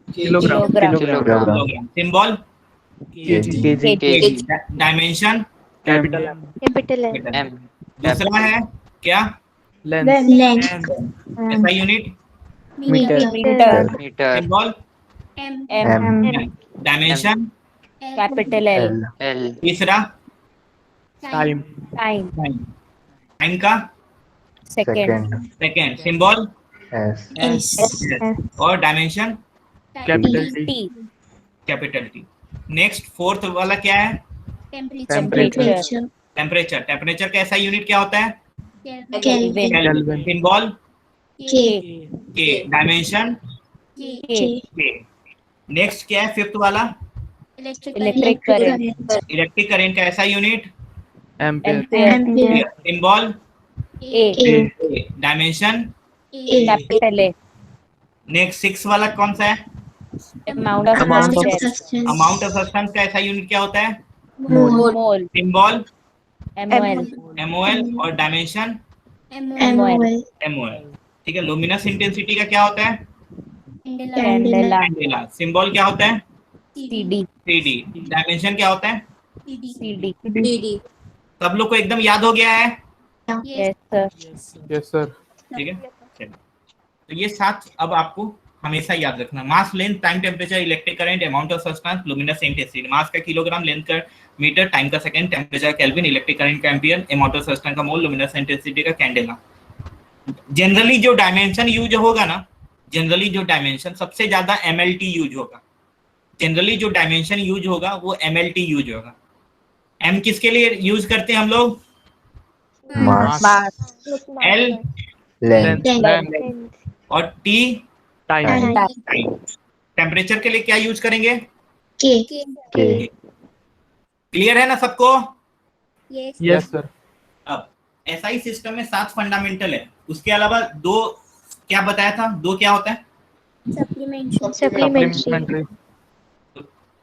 Kilogram. Kilogram. Kilogram. Kilogram. Symbol? kg. Kg. Dimension? Capital M. Capital M. M. दूसरा है क्या? Length. Length. SI unit? Meter. Meter. Meter. Symbol? M. Dimension? Capital L. L. तीसरा? Time. Time. टाइम का? Second. Second. Symbol? S. S. और dimension? Capital T. T. Capital T. Next fourth वाला क्या है? Temperature. Temperature. Temperature का SI unit क्या होता है? Kelvin. Kelvin. सिंबल? K. के। डायमेंशन? K. के। नेक्स्ट क्या है फिफ्थ वाला? Electric current. इलेक्ट्रिक करंट का SI unit? Ampere. Ampere. Symbol? A. Dimension? Capital A. Next six वाला कौन सा है? Amount of Amount of substance. Amount of substance का एसआई यूनिट क्या होता है? Mole. सिंबल? MOL. एमओएल। और डायमेंशन? MOL. एमओएल। ठीक है। लुमिनस इंटेंसिटी का क्या होता है? Candela. कैंडेला। सिंबल क्या होता है? CD. 3D। डायमेंशन क्या होता है? CD. सब लोग को एकदम याद हो गया है? Yes, sir. Yes, sir. ठीक है, चलिए। तो ये सात अब आपको हमेशा याद रखना। Mass, length, time, temperature, electric current, amount of substance, luminous intensity. Mass का किलोग्राम, लेंथ का मीटर, टाइम का second, temperature kelvin, electric current का एम्पियर, अमाउंट ऑफ सब्सटेंस का मोल, लुमिनस इंटेंसिटी का कैंडेला। जनरली जो डायमेंशन यूज होगा ना, generally जो डायमेंशन सबसे ज्यादा एमएलटी यूज होगा। जनरली जो डायमेंशन यूज होगा वो एमएलटी यूज होगा। एम किसके लिए यूज करते हैं हम लोग? Mass. L Length. Length. और टी Time. टाइम। टेम्परेचर के लिए क्या यूज करेंगे? K. K. क्लियर है ना सबको? Yes, sir. अब एसआई सिस्टम में 7 फंडामेंटल है, उसके अलावा दो क्या बताया था? दो क्या होता है? Supplementary.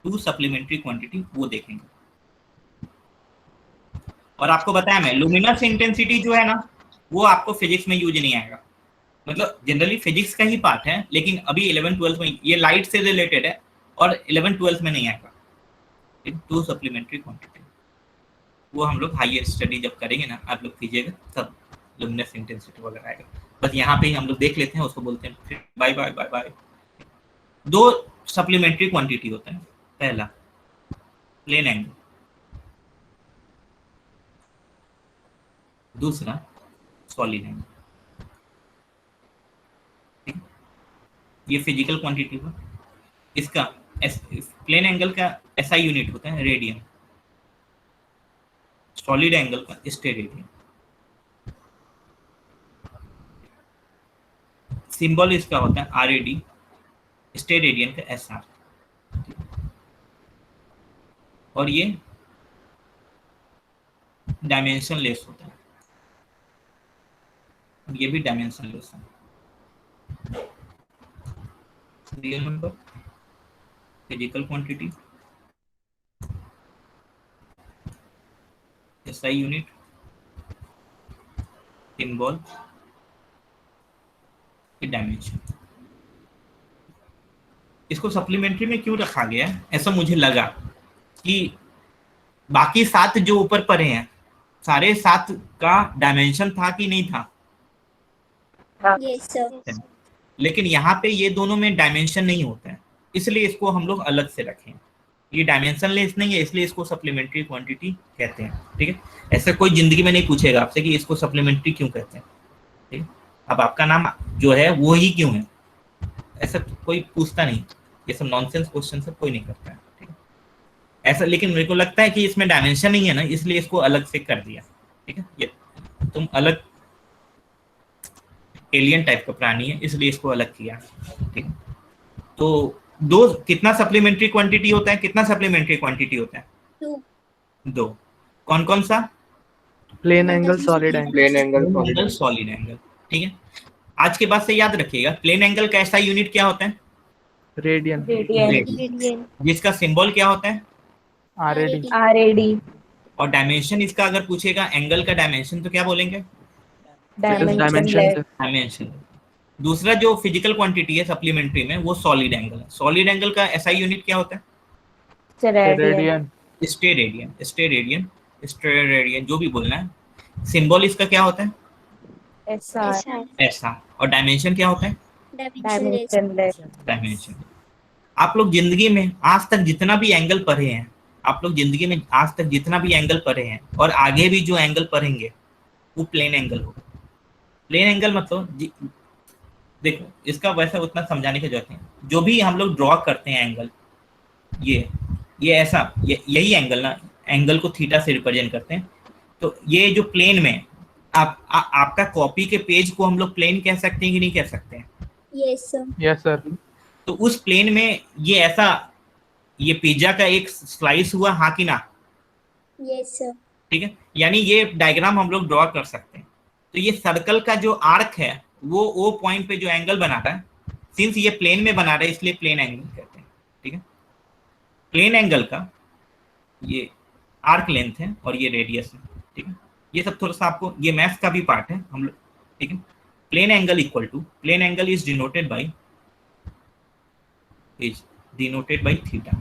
2 सप्लीमेंट्री क्वांटिटी, वो देखेंगे। और आपको बताया मैं, लुमिनस इंटेंसिटी जो है ना वो आपको फिजिक्स में यूज नहीं आएगा। मतलब जनरली फिजिक्स का ही पार्ट है, लेकिन अभी 11-12 में ये लाइट से रिलेटेड है और 11-12 में नहीं आएगा। 2 सप्लीमेंट्री क्वांटिटी वो हम लोग हायर स्टडी जब करेंगे ना, आप लोग कीजिएगा, तब लुमिनस इंटेंसिटी वगैरह आएगा। बस यहाँ पे ही हम लोग देख लेते हैं, उसको बोलते हैं फिर bye bye bye bye. 2 supplementary quantity होता है। पहला प्लेन एंगल, दूसरा सॉलिड एंगल। ये फिजिकल क्वांटिटी हुआ। इसका प्लेन एंगल का एसआई यूनिट होता है रेडियन, सॉलिड एंगल का स्टेरेडियन। सिंबल इसका होता है आरएडी, स्टेरेडियन का एसआर। और ये डायमेंशन लेस होता है, ये भी डायमेंशन लेस है। Real number, physical quantity, SI unit, symbol, dimension. इसको सप्लीमेंट्री में क्यों रखा गया है? ऐसा मुझे लगा कि बाकी 7 जो ऊपर पड़े हैं, सारे 7 का डायमेंशन था कि नहीं था? Yes, sir. लेकिन यहाँ पे ये दोनों में डायमेंशन नहीं होता है, इसलिए इसको हम लोग अलग से रखें। ये डायमेंशन लेस नहीं है, इसलिए इसको सप्लीमेंट्री क्वांटिटी कहते हैं। ठीक है, ऐसा कोई जिंदगी में नहीं पूछेगा आपसे कि इसको सप्लीमेंट्री क्यों कहते हैं। ठीक है, अब आपका नाम जो है वो ही क्यों है, ऐसा कोई पूछता नहीं। ये सब नॉनसेंस क्वेश्चन सब कोई नहीं करता है। ठीक है, ऐसा, लेकिन मेरे को लगता है कि इसमें डायमेंशन नहीं है ना, इसलिए इसको अलग से कर दिया। ठीक है, ये तुम अलग एलियन टाइप का प्राणी है, इसलिए इसको अलग किया। ठीक है, तो दो कितना सप्लीमेंट्री क्वांटिटी होता है, कितना सप्लीमेंट्री क्वांटिटी होता है? 2 दो। कौन कौन सा? Plane angle, solid angle. Plane angle, solid angle, angle. Solid angle. ठीक है, आज के बाद से याद रखिएगा, प्लेन एंगल का ऐसा यूनिट क्या होता है? रेडियन। रेडियन। रेडियन जिसका सिंबल क्या होता है? RAD। RAD। और डायमेंशन इसका अगर पूछेगा एंगल का डायमेंशन तो क्या बोलेंगे? Dimension dimension. डायमेंशन। दूसरा जो फिजिकल क्वांटिटी है सप्लीमेंट्री में, वो सॉलिड एंगल है। सॉलिड एंगल का एसआई यूनिट क्या होता है? रेडियन। रेडियन। स्टेरेडियन, जो भी बोलना है। सिंबल इसका क्या होता है? SR। SR ऐसा। और डायमेंशन क्या होता है? Dimension less dimension. आप लोग जिंदगी में आज तक जितना भी एंगल पढ़े हैं, आप लोग जिंदगी में आज तक जितना भी एंगल पढ़े हैं और आगे भी जो एंगल पढ़ेंगे, वो प्लेन एंगल होगा। प्लेन एंगल मतलब देखो, इसका वैसे उतना समझाने की जरूरत नहीं। जो भी हम लोग ड्रॉ करते हैं एंगल, ये ऐसा, यही एंगल ना, एंगल को थीटा से रिप्रेजेंट करते हैं। तो ये जो प्लेन में आपका कॉपी के पेज को हम लोग प्लेन कह सकते हैं कि नहीं कह सकते हैं? Yes sir yes sir. तो उस प्लेन में ये ऐसा, ये पिज्जा का एक स्लाइस हुआ, हाँ कि ना? यस सर ठीक है, यानी ये डायग्राम हम लोग ड्रॉ कर सकते हैं। तो ये सर्कल का जो आर्क है, वो ओ पॉइंट पे जो एंगल बना रहा है, सिंस ये प्लेन में बना रहा है, इसलिए प्लेन एंगल कहते हैं। ठीक है, प्लेन एंगल का ये आर्क लेंथ है और ये रेडियस है। ठीक है, ये सब थोड़ा सा आपको, ये मैथ्स का भी पार्ट है हम लोग। ठीक है, plane angle equal to, plane angle is denoted by theta.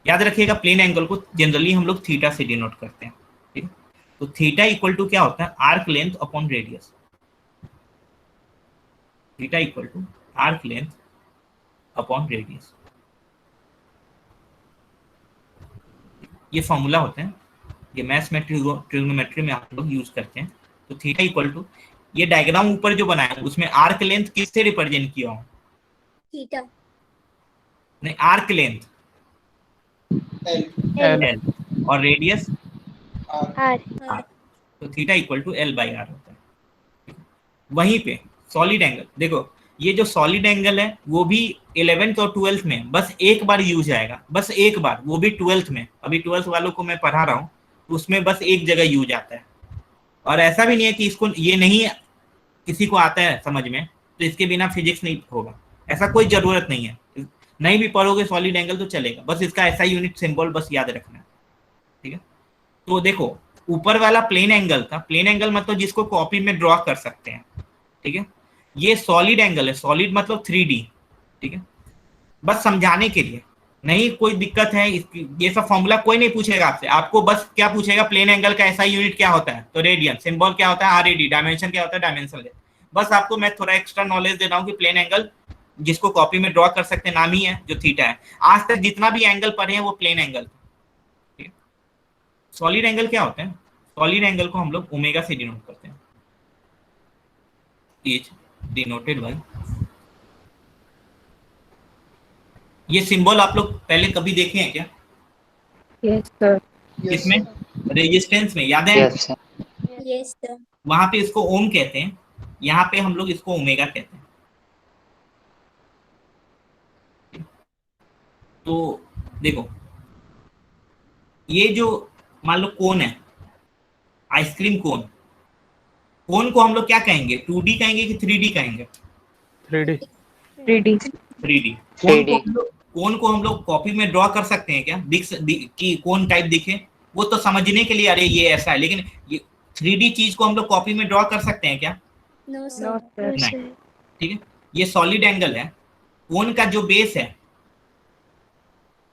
याद रखिएगा, प्लेन एंगल को जनरली हम लोग थीटा से डिनोट करते हैं। ठीक है, तो थीटा इक्वल टू क्या होता है? Arc length upon radius. Theta equal to arc length upon radius. ये फॉर्मूला होता है, ये मैथ्स में ट्रिग्नोमेट्री में आप लोग यूज करते हैं। तो थीटा इक्वल टू, ये डायग्राम ऊपर जो बनाया है उसमें आर्क लेंथ किससे रिप्रेजेंट किया हूं? थीटा नहीं, आर्क लेंथ L। एल, और रेडियस आर तो theta equal to L by R होता है। वहीं पे सॉलिड एंगल देखो, ये जो सॉलिड एंगल है वो भी 11th और 12th में बस एक बार यूज आएगा, बस एक बार, वो भी 12th में। अभी 12th वालों को मैं पढ़ा रहा हूँ, तो उसमें बस एक जगह यूज आता है। और ऐसा भी नहीं है कि इसको ये नहीं किसी को आता है समझ में तो इसके बिना फिजिक्स नहीं होगा, ऐसा कोई जरूरत नहीं है। नहीं भी पढ़ोगे सॉलिड एंगल तो चलेगा, बस इसका ऐसा यूनिट सिंबल बस याद रखना है। ठीक है, तो देखो ऊपर वाला प्लेन एंगल था, प्लेन एंगल मतलब जिसको कॉपी में ड्रॉ कर सकते हैं। ठीक है, ये सॉलिड एंगल है, सॉलिड मतलब 3D। ठीक है, बस समझाने के लिए, नहीं कोई दिक्कत है ये सब फॉर्मूला कोई नहीं पूछेगा आपसे। आपको बस क्या पूछेगा, प्लेन एंगल का ऐसा यूनिट क्या होता है? तो रेडियन। सिंबल क्या होता है? RAD। डायमेंशन क्या होता है? डायमेंशन। बस आपको मैं थोड़ा एक्स्ट्रा नॉलेज दे रहा हूँ कि प्लेन एंगल जिसको कॉपी में ड्रॉ कर सकते हैं नाम ही है जो थीटा है। आज तक जितना भी एंगल पढ़े हैं वो प्लेन एंगल। सॉलिड एंगल क्या होता है? सॉलिड एंगल को हम लोग ओमेगा से डिनोट करते हैं, इज डिनोटेड बाय, ये सिंबल आप लोग पहले कभी देखे हैं क्या? Yes sir. इसमें रेजिस्टेंस में याद है? Yes, sir. यस सर वहां पे इसको ओम कहते हैं, यहाँ पे हम लोग इसको ओमेगा कहते हैं। तो देखो, ये जो मान लो कोन है, आइसक्रीम कोन, कोन को हम लोग क्या कहेंगे? 2D कहेंगे कि 3D कहेंगे? 3D। 3D। 3D। 3D. कोन को हम लोग कॉपी में ड्रॉ कर सकते हैं क्या? कि कोन टाइप दिखे, वो तो समझने के लिए, अरे ये ऐसा है, लेकिन ये 3D चीज को हम लोग कॉपी में ड्रॉ कर सकते हैं क्या? No no sir sir. नहीं। ठीक है, ये सॉलिड एंगल है, कोन का जो बेस है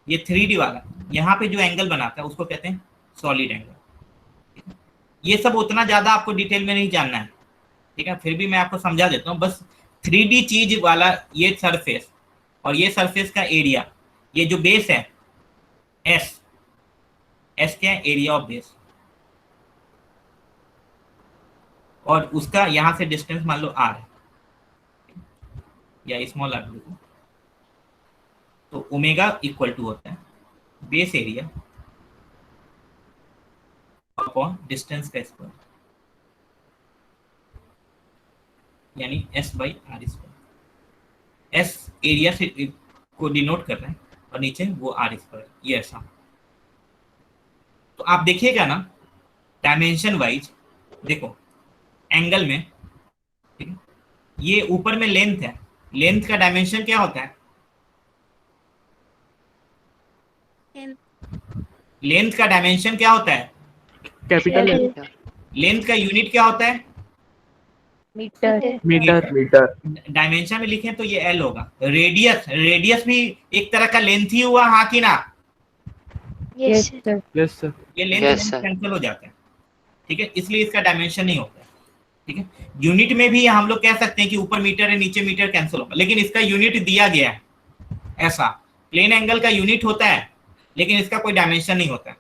ये 3D वाला, यहाँ पे जो एंगल बनाता है उसको कहते हैं सॉलिड एंगल। ये सब उतना ज्यादा आपको डिटेल में नहीं जानना है। ठीक है, फिर भी मैं आपको समझा देता हूँ। बस 3D चीज वाला ये सरफेस और ये सरफेस का एरिया, ये जो बेस है एस क्या है? Area of base. और उसका यहां से डिस्टेंस मान लो r है या स्मॉल r, तो ओमेगा इक्वल टू होता है बेस एरिया अपॉन डिस्टेंस का स्क्वायर। यानी S/R²। S एरिया से को डिनोट कर रहे हैं और नीचे वो R², ये ऐसा। तो आप देखिएगा ना डायमेंशन वाइज, देखो एंगल में, ठीक है, ये ऊपर में लेंथ है, लेंथ का डायमेंशन क्या होता है? लेंथ का डायमेंशन क्या होता है? कैपिटल लेंथ का यूनिट क्या होता है? मीटर। मीटर। मीटर। डायमेंशन में लिखें तो ये L होगा। रेडियस, रेडियस भी एक तरह का लेंथ ही हुआ, हाँ कि ना? Yes sir. Yes sir. ये लेंथ Yes, sir. कैंसिल हो जाता है, ठीक है, इसलिए इसका डायमेंशन नहीं होता है, ठीक है। यूनिट में भी हम लोग कह सकते हैं कि ऊपर मीटर है नीचे मीटर, कैंसिल होगा, लेकिन इसका यूनिट दिया गया है ऐसा। प्लेन एंगल का यूनिट होता है लेकिन इसका कोई डायमेंशन नहीं होता है।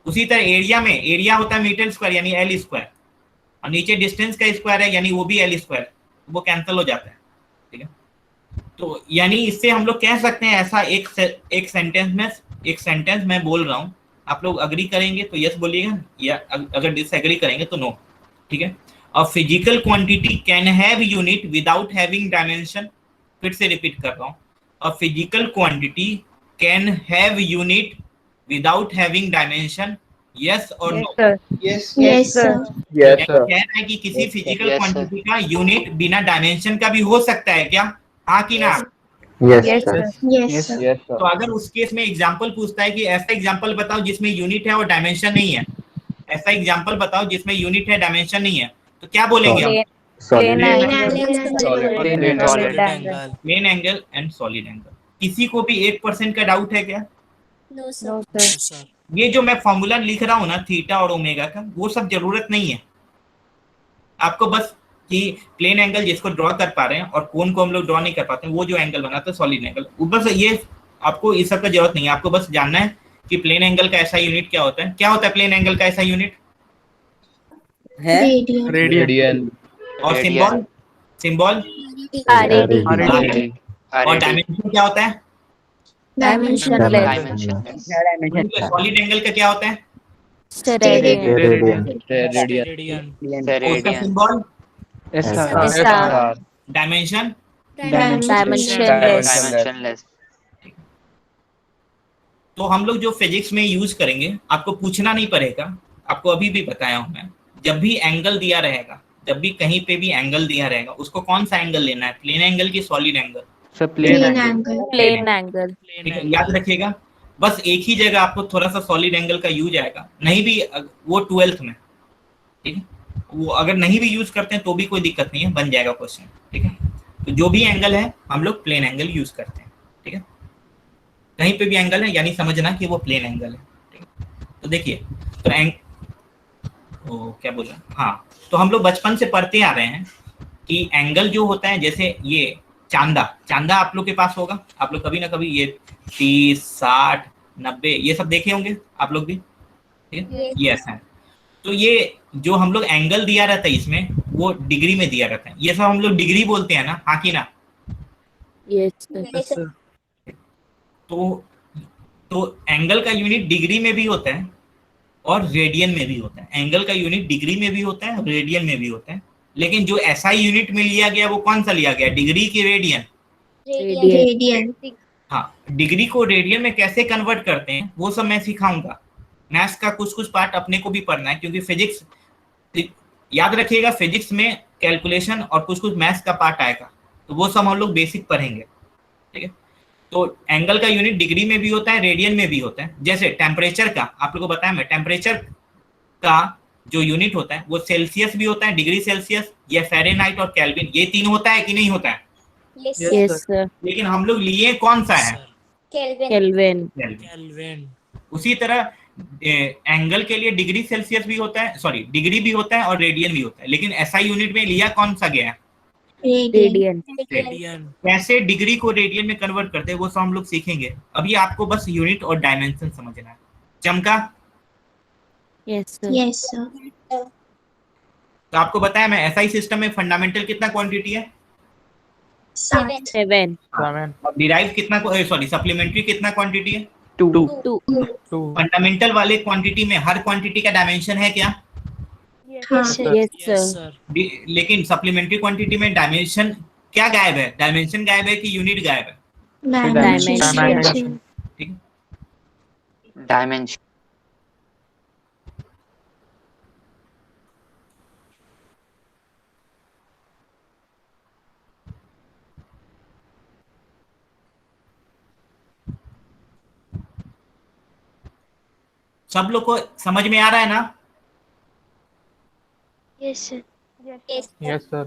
उसी तरह एरिया में, एरिया होता है मीटर स्क्वायर यानी L², और नीचे डिस्टेंस का स्क्वायर है यानी वो भी L², वो कैंसिल हो जाता है, ठीक है। तो यानी इससे हम लोग कह सकते हैं ऐसा एक सेंटेंस मैं बोल रहा हूँ, आप लोग अग्री करेंगे तो यस बोलिएगा, या अगर डिसएग्री करेंगे तो नो, ठीक है। और physical quantity can have unit without having dimension, फिर से रिपीट कर रहा हूँ, और physical quantity can have unit without having dimension, yes और नो? Yes, sir. यस कह सर। रहा है कि किसी फिजिकल Yes, sir. क्वांटिटी का यूनिट बिना डायमेंशन का भी हो सकता है क्या, हाँ कि ना? Yes yes sir. Sir. Yes, sir. Yes तो सर। अगर उस केस में एग्जांपल पूछता है कि ऐसा एग्जांपल बताओ जिसमें यूनिट है और डायमेंशन नहीं है, ऐसा एग्जांपल बताओ जिसमें यूनिट है डायमेंशन नहीं है, तो क्या बोलेंगे हम? Plane solid. Angle, solid angle. Plane angle and solid angle. किसी को भी 1% का डाउट है क्या? No, sir. No sir. ये जो मैं फॉर्मूला लिख रहा हूँ ना थीटा और ओमेगा का, वो सब जरूरत नहीं है आपको, बस कि प्लेन एंगल जिसको ड्रॉ कर पा रहे हैं और कोन को हम लोग ड्रॉ नहीं कर पाते हैं, वो जो एंगल बनाता है सॉलिड एंगल, बस ये आपको इस सब का जरूरत नहीं है। आपको बस जानना है कि प्लेन एंगल का ऐसा यूनिट क्या होता है। क्या होता है प्लेन एंगल का ऐसा यूनिट? Radian. रेडियन। और Radian. Symbol RAD. RAD. और RAD. डायमेंशन क्या होता है? डायमेंशनलेस। Dimensionless. सॉलिड एंगल का क्या होता है? रेडियन। रेडियन। और उसका Radian. Symbol SR. Dimension. Dimensionless. Dimensionless. तो हम लोग जो फिजिक्स में यूज करेंगे, आपको पूछना नहीं पड़ेगा, आपको अभी भी बताया हूं मैं, जब भी एंगल दिया रहेगा, जब भी कहीं पे भी एंगल दिया रहेगा, उसको कौन सा एंगल लेना है, प्लेन एंगल की solid angle? Plain angle. Plane angle. ठीक है, याद रखिएगा। बस एक ही जगह आपको थोड़ा सा सॉलिड एंगल का यूज आएगा, नहीं भी वो 12th में, ठीक है, वो अगर नहीं भी यूज करते हैं तो भी कोई दिक्कत नहीं है, बन जाएगा क्वेश्चन, ठीक है। तो जो भी एंगल है हम लोग प्लेन एंगल यूज करते हैं, ठीक है। कहीं पे भी एंगल है यानी समझना कि वो प्लेन एंगल है, ठीक है। तो देखिए, तो क्या बोला, हाँ, तो हम लोग बचपन से पढ़ते आ रहे हैं कि एंगल जो होता है, जैसे ये चांदा आप लोग के पास होगा, आप लोग कभी ना कभी ये 30, 60, 90 ये सब देखे होंगे आप लोग भी, ठीक है, ये ऐसा है। तो ये जो हम लोग एंगल दिया रहता है इसमें, वो डिग्री में दिया रहता है, ये सब हम लोग डिग्री बोलते हैं ना, हाँ कि ना? Yes sir. तो एंगल का यूनिट डिग्री में भी होता है और रेडियन में भी होता है। एंगल का यूनिट डिग्री में भी होता है, रेडियन में भी होता है, लेकिन जो ऐसा यूनिट में लिया गया वो कौन सा लिया गया, डिग्री की रेडियन? Radian. हाँ, डिग्री को रेडियन में कैसे कन्वर्ट करते हैं वो सब मैं सिखाऊंगा। मैथ्स का कुछ पार्ट अपने को भी पढ़ना है, क्योंकि फिजिक्स, याद रखिएगा, फिजिक्स में कैलकुलेशन और कुछ मैथ्स का पार्ट आएगा, तो वो सब हम लोग बेसिक पढ़ेंगे, ठीक है। तो एंगल का यूनिट डिग्री में भी होता है, रेडियन में भी होता है। जैसे टेम्परेचर का आप लोगों को बताया मैं, टेम्परेचर का जो यूनिट होता है वो सेल्सियस भी होता है, डिग्री सेल्सियस, या फ़ारेनहाइट और केल्विन, ये तीन होता है कि नहीं होता है? Yes sir. लेकिन हम लोग लिए कौन सा है? केल्विन। केल्विन। उसी तरह एंगल के लिए डिग्री सेल्सियस भी होता है, सॉरी डिग्री भी होता है और रेडियन भी होता है, लेकिन ऐसा यूनिट में लिया कौन सा गया है? रेडियन। कैसे डिग्री को रेडियन में कन्वर्ट करते हैं वो सब हम लोग सीखेंगे। अभी आपको बस यूनिट और डायमेंशन समझना है। चमका? Yes sir. Yes, sir. तो आपको बताया मैं, एसआई सिस्टम में फंडामेंटल कितना क्वांटिटी है? 7. 7। और डिराइव कितना, सॉरी सप्लीमेंट्री कितना क्वांटिटी है? 2। फंडामेंटल वाले क्वांटिटी में हर क्वांटिटी का डायमेंशन है क्या? Yes, sir. Yes, sir. लेकिन सप्लीमेंट्री क्वांटिटी में डायमेंशन क्या गायब है? डायमेंशन गायब है कि यूनिट गायब है? Dimension. ठीक है, Dimension. सब लोग को समझ में आ रहा है ना? Yes, sir. Yes, Yes, sir.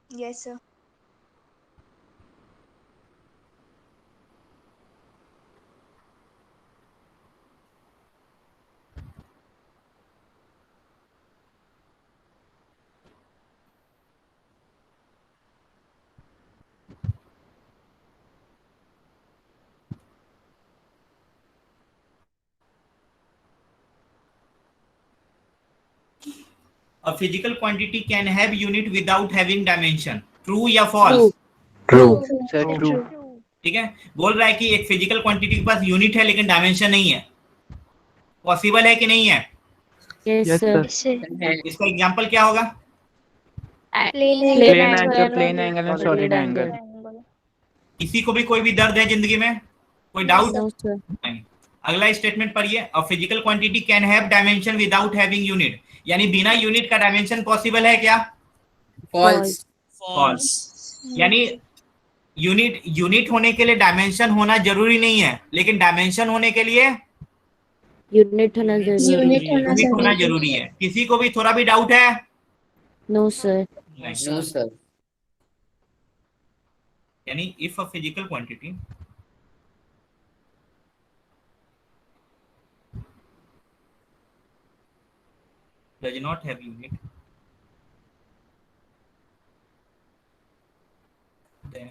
Yes, sir. A physical quantity can have unit without having dimension. True या false? True. Sir, true. ठीक है, बोल रहा है कि एक फिजिकल क्वांटिटी के पास यूनिट है लेकिन डायमेंशन नहीं है। पॉसिबल है कि नहीं है? Yes, Yes, sir. sir. इसका एग्जांपल क्या होगा? Plane angle and solid angle. किसी को भी कोई भी दर्द है जिंदगी में? कोई डाउट? No, sir. नहीं। अगला स्टेटमेंट पढ़िए। A physical quantity can have dimension without having unit, यानी बिना यूनिट का डायमेंशन पॉसिबल है क्या? False. फॉल्स। यानी यूनिट होने के लिए डायमेंशन होना जरूरी नहीं है, लेकिन डायमेंशन होने के लिए Unit होना जरूरी है. यूनिट होना जरूरी है। किसी को भी थोड़ा भी डाउट है? No, sir. No, sir. यानी if a physical quantity does not have unit, then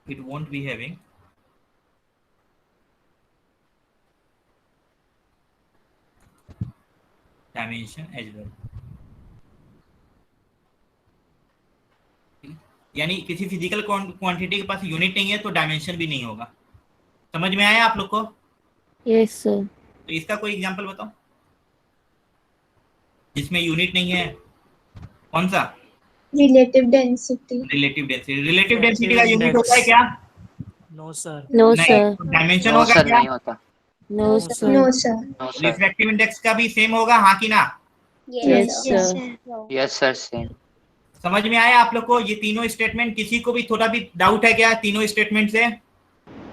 it won't be having dimension as well. यानी किसी फिजिकल क्वांटिटी के पास यूनिट नहीं है तो डायमेंशन भी नहीं होगा। समझ में आया आप लोग को? Yes, sir. तो इसका कोई एग्जांपल बताओ जिसमें यूनिट नहीं है। कौन सा? Relative density. Relative density. Relative density का यूनिट होता है क्या? No, sir. No, नहीं। sir. डायमेंशन No, होगा sir, क्या? नहीं होता. No, sir. No, sir. No, sir. Refractive index का भी सेम होगा, हाँ कि ना? Yes, sir. Yes, sir, same. समझ में आया आप लोग को? ये तीनों स्टेटमेंट, किसी को भी थोड़ा भी डाउट है क्या तीनों स्टेटमेंट से?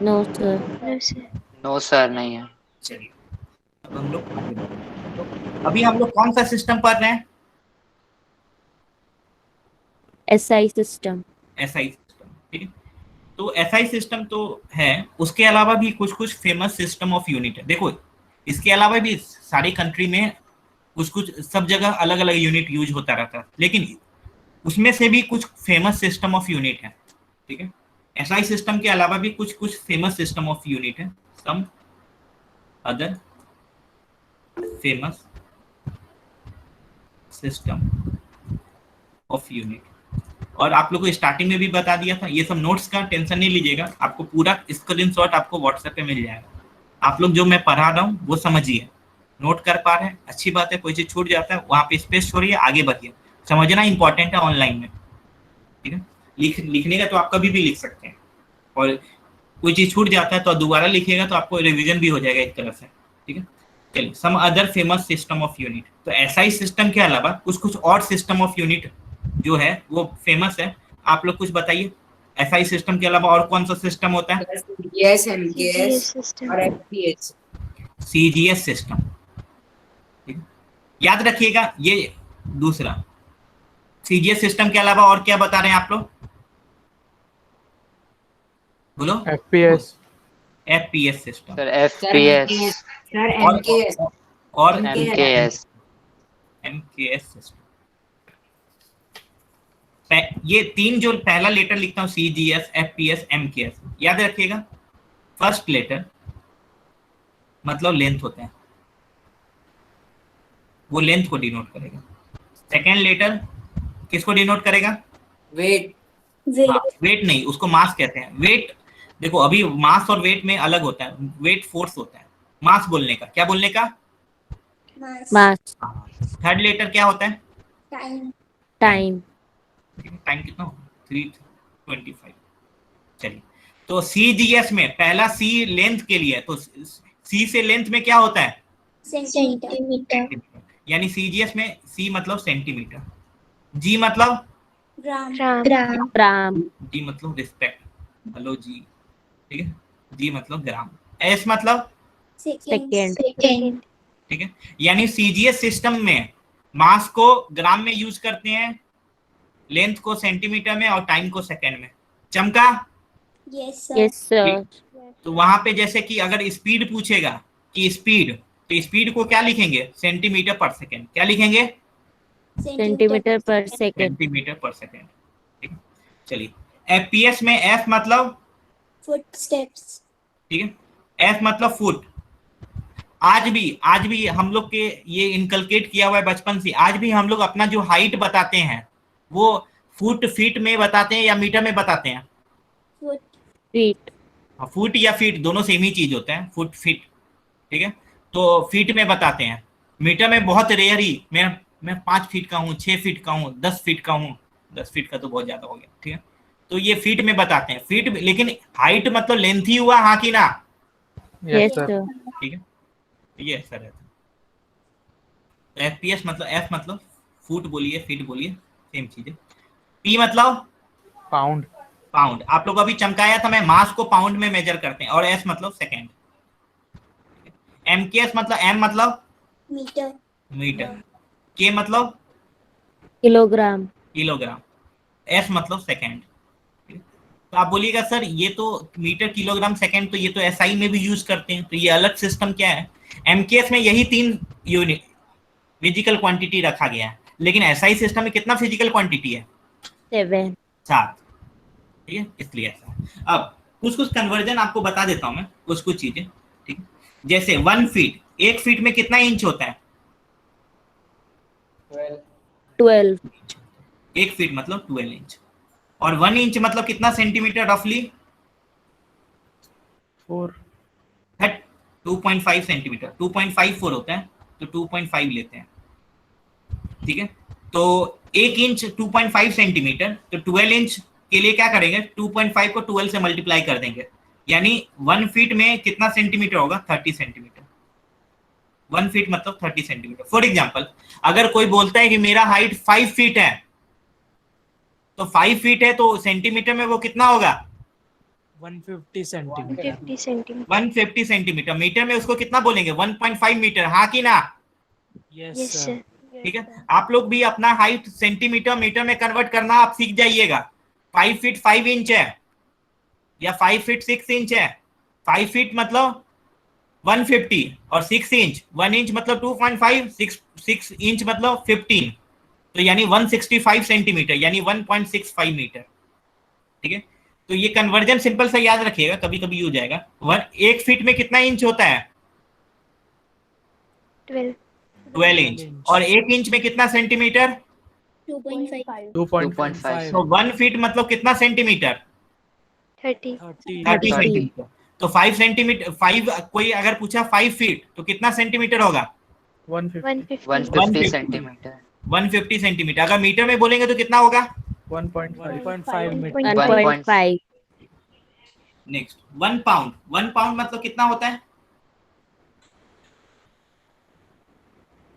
No, sir. No, sir. No, sir, नहीं है. चलिए अब हम लोग आगे बढ़ते हैं। तो अभी हम लोग कौन सा सिस्टम पढ़ रहे हैं? SI system. SI system. ठीक है, तो एसआई सिस्टम तो है, उसके अलावा भी कुछ कुछ फेमस सिस्टम ऑफ यूनिट है। देखो इसके अलावा भी सारी कंट्री में कुछ कुछ सब जगह अलग अलग यूनिट यूज होता रहता है, लेकिन उसमें से भी कुछ फेमस सिस्टम ऑफ यूनिट है। ठीक है, एसआई सिस्टम के अलावा भी कुछ कुछ फेमस सिस्टम ऑफ यूनिट है। Some other famous system of unit. और आप लोग को स्टार्टिंग में भी बता दिया था, ये सब नोट्स का टेंशन नहीं लीजिएगा, आपको पूरा स्क्रीनशॉट आपको व्हाट्सएप पे मिल जाएगा। आप लोग जो मैं पढ़ा रहा हूँ वो समझिए, नोट कर पा रहे हैं, अच्छी बात है। कोई चीज छूट जाता है वहाँ पे स्पेस छोड़िए, आगे बढ़िए। समझना इंपॉर्टेंट है ऑनलाइन में। ठीक है, लिखने का तो आप कभी भी लिख सकते हैं, और कोई चीज छूट जाता है तो दोबारा लिखिएगा तो आपको रिविजन भी हो जाएगा एक तरह से। ठीक है, चलिए some other famous system of unit. तो एसआई सिस्टम के अलावा कुछ कुछ और सिस्टम ऑफ यूनिट जो है वो फेमस है। आप लोग कुछ बताइए, एसआई सिस्टम के अलावा और कौन सा सिस्टम होता है? CGS, MKS और FPS. CGS system. ठीक है, याद रखिएगा ये दूसरा। सीजीएस सिस्टम के अलावा और क्या बता रहे हैं आप लोग? बोलो। FPS. FPS system Sir, FPS. Sir, MKS. और MKS. MKS system. ये तीन जो पहला लेटर लिखता हूँ, सीजीएस, एफपीएस, एमकेएस, याद रखिएगा। फर्स्ट लेटर मतलब लेंथ होता है, वो लेंथ को डिनोट करेगा। सेकेंड लेटर किसको डिनोट करेगा? Weight. वेट नहीं, उसको मास कहते हैं। वेट देखो अभी मास और वेट में अलग होता है। वेट फोर्स होता है, मास बोलने का क्या बोलने का? Mass. थर्ड लेटर क्या होता है? Time. टाइम कितना होगा? 3:25। चलिए, तो CGS में पहला C लेंथ के लिए है, तो C से लेंथ में क्या होता है? सेंटीमीटर. यानी CGS में C मतलब सेंटीमीटर, G मतलब ग्राम. Gram. G मतलब रिस्पेक्ट, हेलो जी, ठीक है, G मतलब ग्राम, S मतलब Second. ठीक है। यानी CGS सिस्टम में मास को ग्राम में यूज करते हैं, लेंथ को सेंटीमीटर में और टाइम को सेकंड में। चमका? Yes, Yes, sir. तो वहां पे जैसे कि अगर स्पीड पूछेगा कि स्पीड, तो स्पीड को क्या लिखेंगे? सेंटीमीटर पर सेकंड। क्या लिखेंगे? Centimeter per second. सेंटीमीटर पर सेकंड, ठीक है। चलिए, FPS में F मतलब Footsteps. ठीक है, F मतलब फुट। आज भी हम लोग के ये इनकलकेट किया हुआ है बचपन से, आज भी हम लोग अपना जो हाइट बताते हैं वो फुट फीट में बताते हैं या मीटर में बताते हैं? Foot. Feet. फुट या फीट दोनों सेम ही चीज होते हैं, फुट फीट, ठीक है। तो फीट में बताते हैं, मीटर में बहुत रेयर ही। मैं 5 फीट का हूँ, 6 फीट का हूँ, 10 फीट का हूँ। 10 फीट का तो बहुत ज्यादा हो गया, ठीक है। तो ये फीट में बताते हैं, फीट में, लेकिन हाइट मतलब लेंथ ही हुआ, हाँ कि ना? Yes, sir. ठीक है, ये ऐसा रहता है। FPS मतलब F मतलब फुट बोलिए, फीट बोलिए, सेम चीज है। P मतलब Pound. पाउंड। आप लोग अभी चमकाया था, मैं मास को पाउंड में मेजर करते हैं। और S मतलब सेकेंड। MKS मतलब M मतलब Meter. मीटर, K मतलब Kilogram. किलोग्राम, S मतलब सेकेंड। तो आप बोलिएगा सर ये तो मीटर किलोग्राम सेकेंड, तो ये तो SI में भी यूज करते हैं, तो ये अलग सिस्टम क्या है? MKS में यही 3 यूनिट फिजिकल क्वांटिटी रखा गया है, लेकिन SI सिस्टम में कितना फिजिकल क्वांटिटी है? 7. 7, ठीक है, इसलिए ऐसा। अब कुछ कन्वर्जन आपको बता देता हूं मैं, कुछ चीजें, ठीक है। जैसे 1 फीट, 1 फीट में कितना इंच होता है? 12. 1 फीट मतलब 12 इंच। और 1 इंच मतलब कितना सेंटीमीटर रफली? 4. 2.5 सेंटीमीटर, 2.54 होता है, तो 2.5 लेते हैं, ठीक है। तो 1 इंच 2.5 सेंटीमीटर, तो 12 इंच के लिए क्या करेंगे? 2.5 को 12 से मल्टीप्लाई कर देंगे, यानी 1 फीट में कितना सेंटीमीटर होगा? 30 सेंटीमीटर। 1 फीट मतलब 30 सेंटीमीटर। फॉर एग्जाम्पल, अगर कोई बोलता है कि मेरा हाइट 5 फीट है, तो 5 फीट है तो सेंटीमीटर में वो कितना होगा? 150 centimeter. 150 सेंटीमीटर। मीटर में उसको कितना बोलेंगे? 1.5 मीटर, हाँ कि ना? Yes, sir. ठीक है। आप लोग भी अपना हाइट सेंटीमीटर मीटर में कन्वर्ट करना आप सीख जाइएगा। 5 फीट 5 इंच है या 5 फीट 6 इंच है। 5 फीट मतलब 150 और 6 इंच, 1 इंच मतलब 2.5, 6 इंच मतलब 15, तो यानी 165 सेंटीमीटर, यानी 1.65 मीटर, ठीक है। तो ये कन्वर्जन सिंपल से याद रखिएगा, कभी कभी यूज जाएगा। 1 फीट में कितना इंच होता है? 12 इंच। और 1 इंच में कितना सेंटीमीटर? 2.5. 2.5. तो 1 फीट मतलब कितना सेंटीमीटर? 30. 30 सेंटीमीटर। तो 5 सेंटीमीटर, 5 कोई अगर पूछा 5 फीट तो कितना सेंटीमीटर होगा? 150. 150 सेंटीमीटर। 150 सेंटीमीटर। अगर मीटर में बोलेंगे तो कितना होगा? 1.5 meter. 1.5. Next, 1 pound. 1 पाउंड मतलब कितना होता है?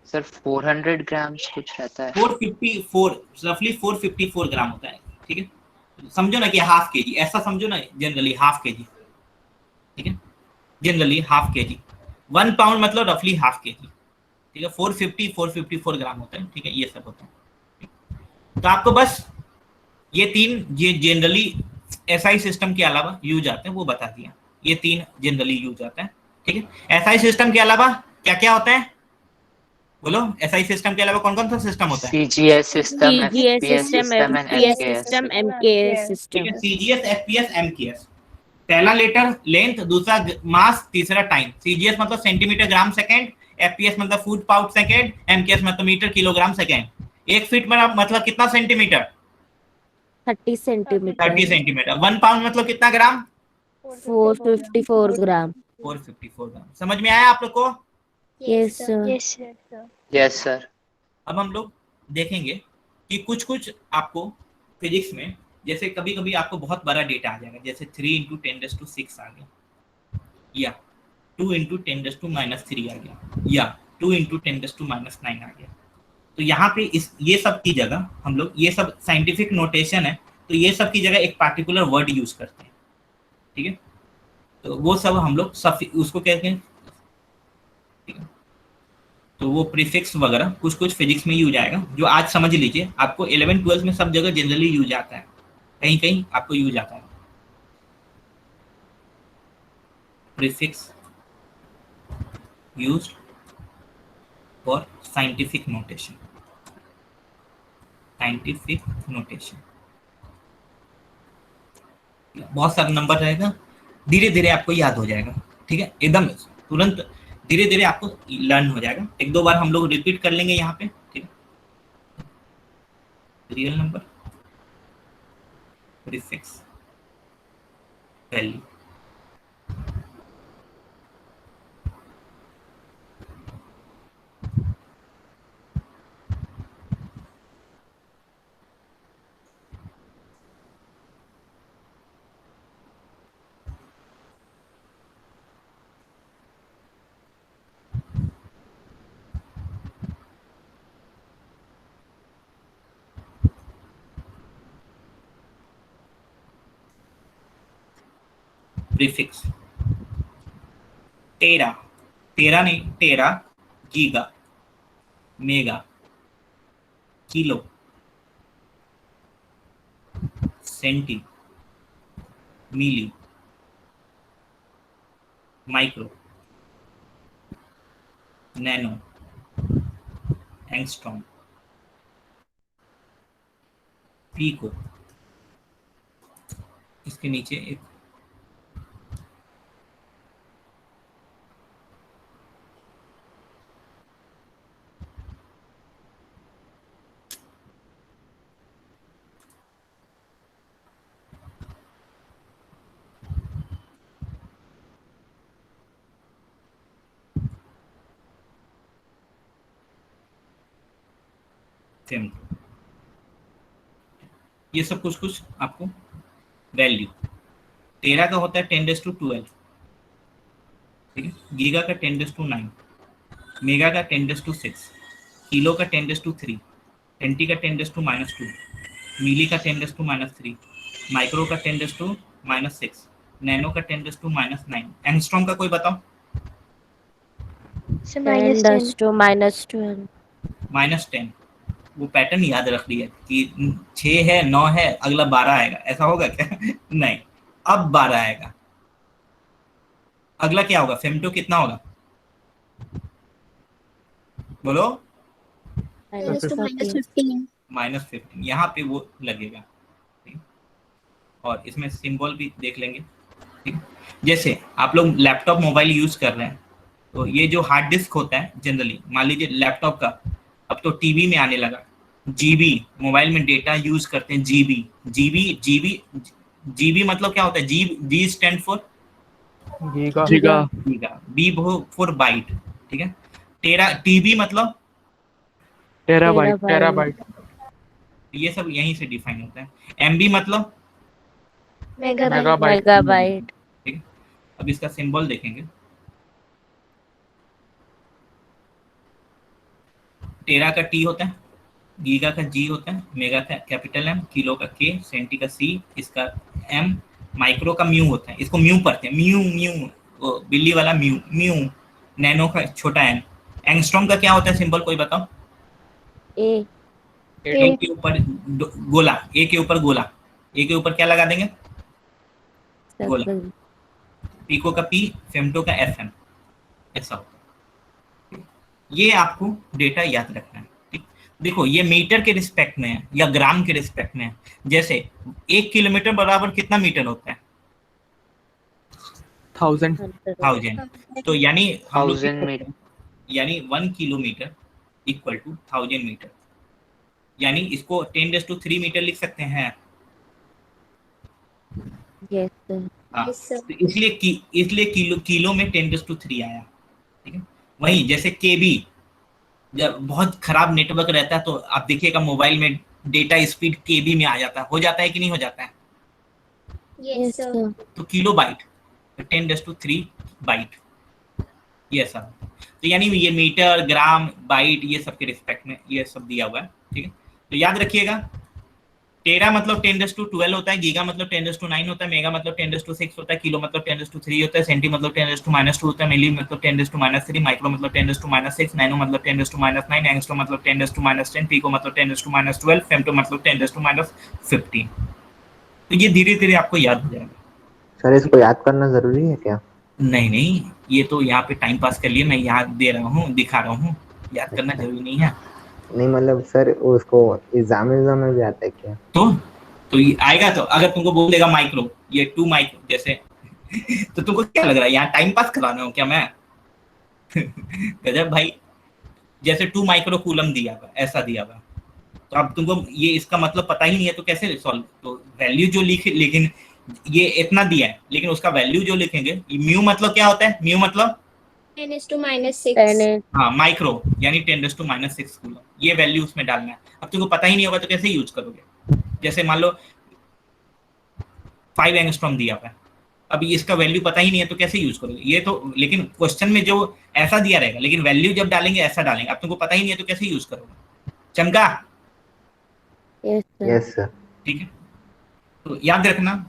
सर 400 ग्राम्स कुछ रहता है। 454, रफली 454 ग्राम होता है, ठीक है। समझो ना कि हाफ के जी, ऐसा समझो ना, जनरली हाफ के जी, ठीक है, जनरली हाफ के जी। 1 पाउंड मतलब रफली हाफ के जी, ठीक है। 454 ग्राम होता है, ठीक है, ये सब होता है। तो आपको बस ये 3 ये जनरली SI सिस्टम के अलावा यूज आते हैं वो बता दिया। ये 3 जनरली यूज आता है, ठीक है। SI सिस्टम के अलावा क्या क्या होता है? बोलो, SI सिस्टम के अलावा कौन कौन सा सिस्टम होता है? CGS system, CGS FPS system, system and FPS MKS system, MKS ठीक है। system. CGS, FPS, MKS। पहला लेटर लेंथ, दूसरा मास, तीसरा टाइम। CGS मतलब सेंटीमीटर ग्राम सेकेंड, FPS मतलब फुट पाउंड सेकेंड, MKS मतलब मीटर किलोग्राम सेकेंड। 1 फीट मतलब कितना सेंटीमीटर? 30 centimeter. 30 सेंटीमीटर। 1 पाउंड मतलब कितना ग्राम? 454 gram. 454 ग्राम। समझ में आया आप लोग को? Yes, sir. Yes, sir. Yes, sir. अब हम लोग देखेंगे कि कुछ कुछ आपको फिजिक्स में, जैसे कभी कभी आपको बहुत बड़ा डेटा आ जाएगा, जैसे 3 × 10⁻⁶ आ गया, या 2 × 10⁻³ आ गया, या 2 × 10⁻⁹ आ गया। तो यहाँ पे ये सब की जगह हम लोग, ये सब साइंटिफिक नोटेशन है, तो ये सब की जगह एक पार्टिकुलर वर्ड यूज करते हैं, ठीक है। तो वो सब हम लोग उसको कहते हैं, ठीक है। तो वो प्रीफिक्स वगैरह कुछ कुछ फिजिक्स में यूज आएगा, जो आज समझ लीजिए, आपको 11 12 में सब जगह जनरली यूज आता है, कहीं कहीं आपको यूज आता है। Prefix used for scientific notation, scientific notation. बहुत सारा नंबर रहेगा, धीरे धीरे आपको याद हो जाएगा, ठीक है, एकदम तुरंत धीरे धीरे आपको लर्न हो जाएगा। एक दो बार हम लोग रिपीट कर लेंगे यहाँ पे, ठीक है। Real number, prefix, value, prefix. Tera, tera नहीं, tera, giga, mega, kilo, centi, milli, micro, nano, angstrom, pico, इसके नीचे एक फेमटो। ये सब कुछ कुछ आपको वैल्यू। टेरा का होता है 10⁻12, ठीक है। गीगा का 10⁻9, मेगा का 10⁻6, किलो का 10⁻3, सेंटी का 10⁻², मिली का 10⁻3, माइक्रो का 10⁻6, नैनो का 10⁻9। एंगस्ट्रॉम का कोई बताओ? So minus 10. -12. -10। वो पैटर्न याद रख लिया कि 6 है, 9 है, अगला 12 आएगा, ऐसा होगा क्या? नहीं, अब 12 आएगा। अगला क्या होगा? फेमटो कितना होगा? बोलो। -15. -15, यहाँ पे वो लगेगा, ठीक? और इसमें सिंबल भी देख लेंगे, ठीक? जैसे आप लोग लैपटॉप मोबाइल यूज कर रहे हैं, तो ये जो हार्ड डिस्क होता है जनरली, मान लीजिए लैपटॉप का, अब तो टीवी में आने लगा जीबी, मोबाइल में डेटा यूज करते हैं जीबी। जीबी मतलब क्या होता है? G stand for Giga. Giga, B for byte, ठीक है। टीबी मतलब Terabyte. ये सब यहीं से डिफाइन होता है। एमबी मतलब Megabyte. ठीक है। अब इसका सिंबल देखेंगे, टेरा का टी होता है, गीगा का जी होता है, मेगा का कैपिटल एम, किलो का के, सेंटी का सी, इसका एम, माइक्रो का म्यू होता है, इसको म्यू पढ़ते हैं, म्यू, वो बिल्ली वाला म्यू। नैनो का छोटा एन। एंगस्ट्रॉम का क्या होता है सिंबल, कोई बताओ? A. ए के ऊपर गोला, ए के ऊपर गोला, ए के ऊपर क्या लगा देंगे? गोला। Circle. पीको का पी, फेमटो का एफ एम, ऐसा होता है। ये आपको डेटा याद रखना है, ठीक। देखो ये मीटर के रिस्पेक्ट में है या ग्राम के रिस्पेक्ट में है। जैसे 1 किलोमीटर बराबर कितना मीटर होता है? 1000। तो यानी 1000 मीटर, यानी 1 किलोमीटर इक्वल टू 1000 मीटर, यानी इसको 10⁻³ मीटर लिख सकते हैं। Yes, sir. हाँ, Yes, sir. तो इसलिए किलो में 10⁻³ आया, ठीक है। वही जैसे केबी, जब बहुत खराब नेटवर्क रहता है तो आप देखिएगा मोबाइल में डेटा स्पीड केबी में आ जाता है, हो जाता है कि नहीं हो जाता है? Yes, sir. तो किलो बाइट, 10⁻³ बाइट, ये सब। तो यानी ये मीटर, ग्राम, बाइट, ये सब के रिस्पेक्ट में ये सब दिया हुआ है, ठीक है। तो याद रखिएगा, टेरा मतलब 10⁻12 होता है, गीगा मतलब 10⁻9 होता है, मेगा मतलब 10⁻6 होता है, किलो मतलब 10⁻3 होता है, सेंटी मतलब 10⁻2 होता है, मिली मतलब 10⁻3, माइक्रो मतलब 10⁻6, नैनो मतलब 10⁻9, एंगस्ट्रॉम मतलब 10⁻10, पीको मतलब 10⁻12, फेम्टो मतलब 10⁻15। तो ये धीरे धीरे आपको याद हो जाएगा। सर इसको याद करना जरूरी है क्या? नहीं नहीं, ये तो यहाँ पे टाइम पास कर लिए, मैं याद दे रहा हूँ, दिखा रहा हूँ, याद करना जरूरी नहीं है। नहीं मतलब सर उसको एग्जाम में भी आता है क्या? तो ये आएगा, तो अगर तुमको बोल देगा माइक्रो, ये 2 माइक्रो जैसे तो तुमको क्या लग रहा है यहाँ टाइम पास कराना हो क्या मैं? गजब भाई, जैसे 2 माइक्रो कूलम दिया हुआ, ऐसा दिया हुआ, तो अब तुमको ये इसका मतलब पता ही नहीं है तो कैसे सॉल्व? तो वैल्यू जो लिखे, लेकिन ये इतना दिया है, लेकिन उसका वैल्यू जो लिखेंगे, म्यू मतलब क्या होता है? म्यू मतलब 10⁻6. 10 हाँ माइक्रो, यानी 10⁻6 कूलम, ये वैल्यू उसमें डालना है। अब तुमको पता ही नहीं होगा तो कैसे यूज करोगे? जैसे मान लो 5 एंगस्ट्रॉम दिया हुआ है, अब इसका वैल्यू पता ही नहीं है तो कैसे यूज करोगे? ये तो, लेकिन क्वेश्चन में जो ऐसा दिया रहेगा, लेकिन वैल्यू जब डालेंगे ऐसा डालेंगे, अब तुमको पता ही नहीं है तो कैसे यूज करोगे? चमका? Yes, sir. Yes sir. ठीक है, तो याद रखना,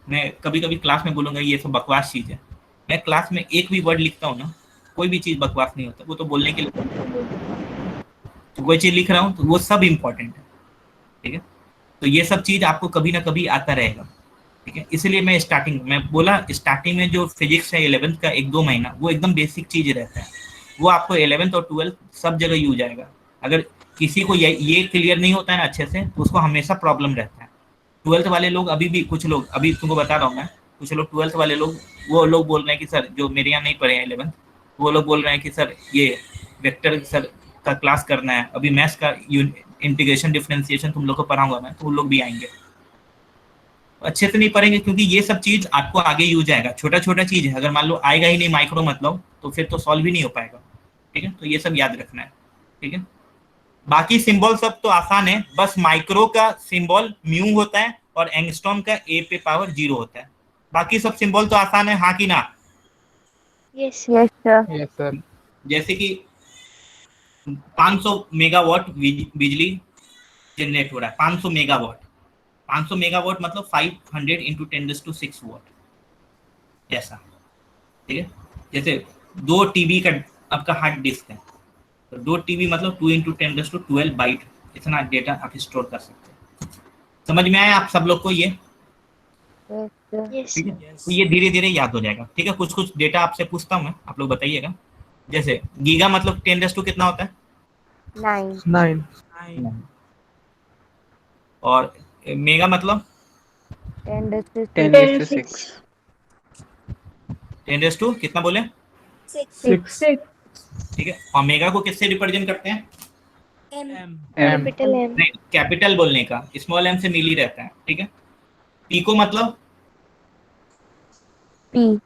मैं कभी कभी क्लास में बोलूंगा ये सब बकवास चीज है, मैं क्लास में एक भी वर्ड लिखता हूँ ना, कोई भी चीज बकवास नहीं होता, वो तो बोलने के लिए, तो कोई चीज लिख रहा हूँ तो वो सब इम्पोर्टेंट है, ठीक है। तो ये सब चीज आपको कभी ना कभी आता रहेगा, ठीक है। इसलिए मैं स्टार्टिंग में बोला, स्टार्टिंग में जो फिजिक्स है 11th का 1-2 महीना वो एकदम बेसिक चीज रहता है, वो आपको 11th और 12th सब जगह यूज आएगा। अगर किसी को ये क्लियर नहीं होता है ना अच्छे से, तो उसको हमेशा प्रॉब्लम रहता है। 12th वाले लोग अभी भी, कुछ लोग, अभी तुमको बता रहा हूँ मैं, कुछ लोग 12th वाले लोग, वो लोग बोल रहे हैं कि सर, जो मेरे यहाँ नहीं पढ़े हैं 11th, वो लोग बोल रहे हैं कि सर ये वेक्टर सर का क्लास करना है, अभी मैथ्स का इंटीग्रेशन डिफरेंशिएशन तुम लोग को पढ़ाऊंगा मैं, तो वो लोग भी आएंगे, अच्छे से नहीं पढ़ेंगे, क्योंकि ये सब चीज आपको आगे यूज आएगा, छोटा छोटा चीज है, अगर मान लो आएगा ही नहीं माइक्रो मतलब, तो फिर तो सॉल्व ही नहीं हो पाएगा, ठीक है। तो ये सब याद रखना है, ठीक है। बाकी सिंबल सब तो आसान है, बस माइक्रो का सिंबल म्यू होता है और एंगस्ट्रॉम का ए पे पावर 0 होता है, बाकी सब सिंबल तो आसान है, हाँ कि ना? Yes. Yes, sir. Yes sir. जैसे कि 500 मेगावाट बिजली जनरेट हो रहा है, 500 मेगावाट, 500 मेगावाट मतलब 500 इंटू 10⁻6 वाट, ऐसा, ठीक है। जैसे 2 टीबी का आपका हार्ड डिस्क है, तो 2 टीबी मतलब 2 इंटू 10⁻12 बाइट, इतना डेटा आप स्टोर कर सकते हैं। समझ में आया आप सब लोग को ये? Yes, sir. Yes. ठीक है, तो ये धीरे धीरे याद हो जाएगा, ठीक है। कुछ कुछ डेटा आपसे पूछता हूँ मैं, आप लोग बताइएगा। जैसे गीगा मतलब 10 कितना होता है? 9. 9। और मेगा मतलब 10⁻6. 10 कितना बोले? 6. ठीक है, और मेगा को किससे रिप्रेजेंट करते हैं? एम। Capital M. नहीं, कैपिटल बोलने का स्मॉल एम से मिली रहता है, ठीक है। पीको मतलब, P.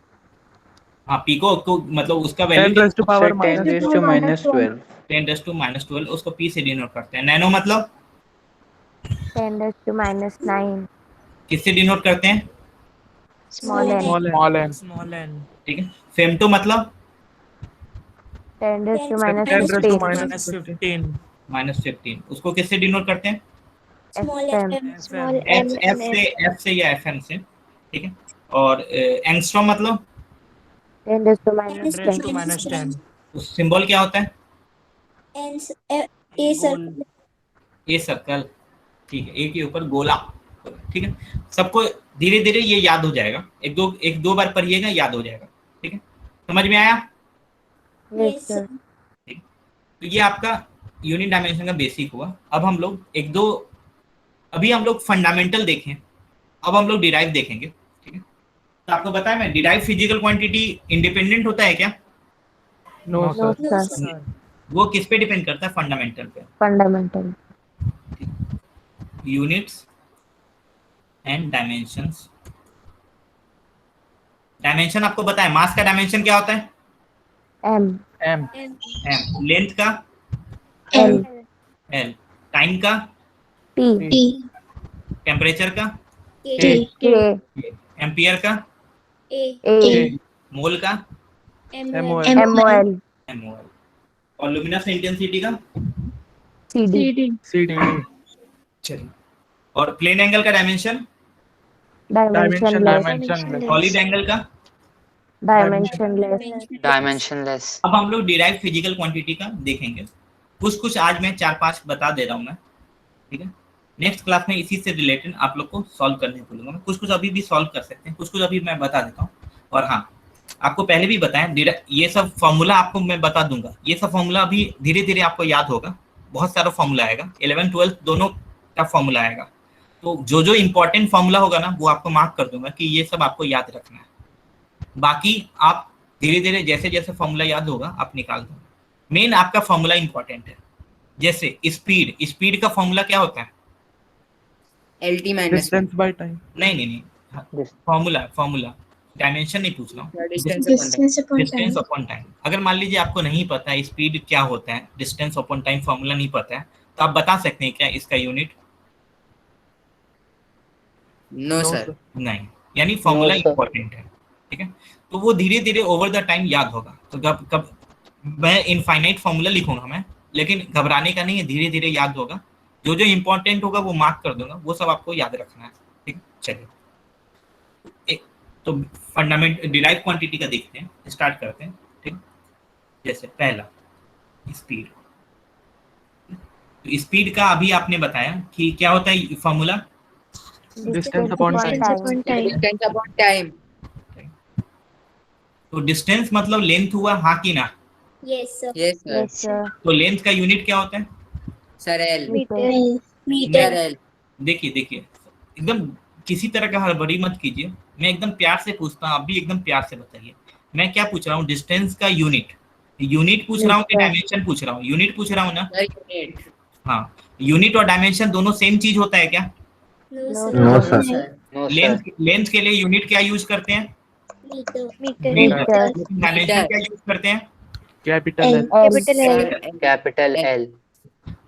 हाँ पीको को मतलब उसका वैल्यू 10⁻⁻12। 10⁻12, उसको पी से डिनोट करते हैं। नैनो मतलब 10⁻9. किससे डिनोट करते हैं? Small n. Small n. ठीक है। फेम्टो मतलब 10⁻15. -15। -15, उसको किससे डिनोट करते हैं? Small FM. m. Small m. F से या एफ एम से, ठीक है। और एंगस्ट्रॉम मतलब 10⁻10. उस सिंबल क्या होता है? A circle. ए सर्कल, ठीक है, ए के ऊपर गोला, ठीक है। सबको धीरे धीरे ये याद हो जाएगा, एक दो बार पढ़िएगा, याद हो जाएगा, ठीक है। समझ में आया? Yes, sir. तो ये आपका यूनिट डायमेंशन का बेसिक हुआ। अब हम लोग अभी हम लोग फंडामेंटल देखें, अब हम लोग डिराइव देखेंगे, ठीक है। तो आपको बताया मैं, डिराइव फिजिकल क्वांटिटी इंडिपेंडेंट होता है क्या? No No, sir. sir. वो किस पे डिपेंड करता है? फंडामेंटल पे। Fundamental. Units and dimensions. Dimension आपको बताया, मास का डायमेंशन क्या होता है? M. M. एम। लेंथ का L. एल। टाइम का T. टेम्परेचर का K. K. एम्पियर का A. मोल का MOL. MOL. एमओएल। और लुमिनस इंटेंसिटी का CD. CD. चलिए। और प्लेन एंगल का डायमेंशन Dimensionless. सॉलिड एंगल का। Dimensionless. Dimensionless. अब हम लोग डिराइव फिजिकल क्वांटिटी का देखेंगे। कुछ आज मैं 4-5 बता दे रहा हूँ मैं, ठीक है। नेक्स्ट क्लास में इसी से रिलेटेड आप लोग को सॉल्व करने बोलूंगा मैं। कुछ अभी भी सॉल्व कर सकते हैं, कुछ अभी मैं बता देता हूँ। और हाँ, आपको पहले भी बताया, ये सब फॉर्मूला आपको मैं बता दूंगा। ये सब फॉर्मूला अभी धीरे धीरे आपको याद होगा। बहुत सारा फॉर्मूला आएगा, 11th 12th दोनों का फॉर्मूला आएगा। तो जो जो इंपॉर्टेंट फॉर्मूला होगा ना, वो आपको मार्क कर दूंगा कि ये सब आपको याद रखना है। बाकी आप धीरे धीरे जैसे जैसे फॉर्मूला याद होगा आप निकाल दो। मेन आपका फॉर्मूला इंपॉर्टेंट है। जैसे स्पीड का फॉर्मूला क्या होता है? LT minus Distance by time. नहीं, फॉर्मूला डायमेंशन नहीं पूछ रहा हूँ। Distance upon distance time. Upon time. अगर मान लीजिए आपको नहीं पता है स्पीड क्या होता है, डिस्टेंस अपॉन टाइम फॉर्मूला नहीं पता है, तो आप बता सकते हैं क्या इसका यूनिट? No, sir. नहीं, यानी फॉर्मूला No, sir. इंपॉर्टेंट है, ठीक है। तो वो धीरे धीरे ओवर द टाइम याद होगा। तो कब मैं इनफाइनाइट फॉर्मूला लिखूंगा मैं, लेकिन घबराने का नहीं है, धीरे धीरे याद होगा। जो जो इंपॉर्टेंट होगा वो मार्क कर दूंगा, वो सब आपको याद रखना है, ठीक। चलिए, तो फंडामेंट डिराइव क्वांटिटी का देखते हैं, स्टार्ट करते हैं, ठीक। जैसे पहला स्पीड। तो स्पीड का अभी आपने बताया कि क्या होता है formula? Distance upon time. Distance upon time. तो डिस्टेंस मतलब लेंथ हुआ, हाँ कि ना? Yes, sir. Yes, sir. Yes, sir. तो लेंथ का यूनिट क्या होता है? Sir, L. Meter. Meter. Sir, L. देखिए एकदम किसी तरह का हड़बड़ी मत कीजिए। मैं एकदम प्यार से पूछता हूँ, आप भी एकदम प्यार से बताइए। मैं क्या पूछ रहा हूँ? डिस्टेंस का यूनिट पूछ रहा हूँ कि Meter. डायमेंशन पूछ रहा हूँ? यूनिट पूछ रहा हूँ ना? Sir, unit. हाँ, यूनिट और डायमेंशन दोनों सेम चीज होता है क्या? No, No, sir. No, sir. Sir. No, sir. Length के लिए यूनिट क्या यूज करते हैं? Meter. Meter. डायमेंशन क्या यूज करते हैं? Capital L. Capital L. Sir, Capital L.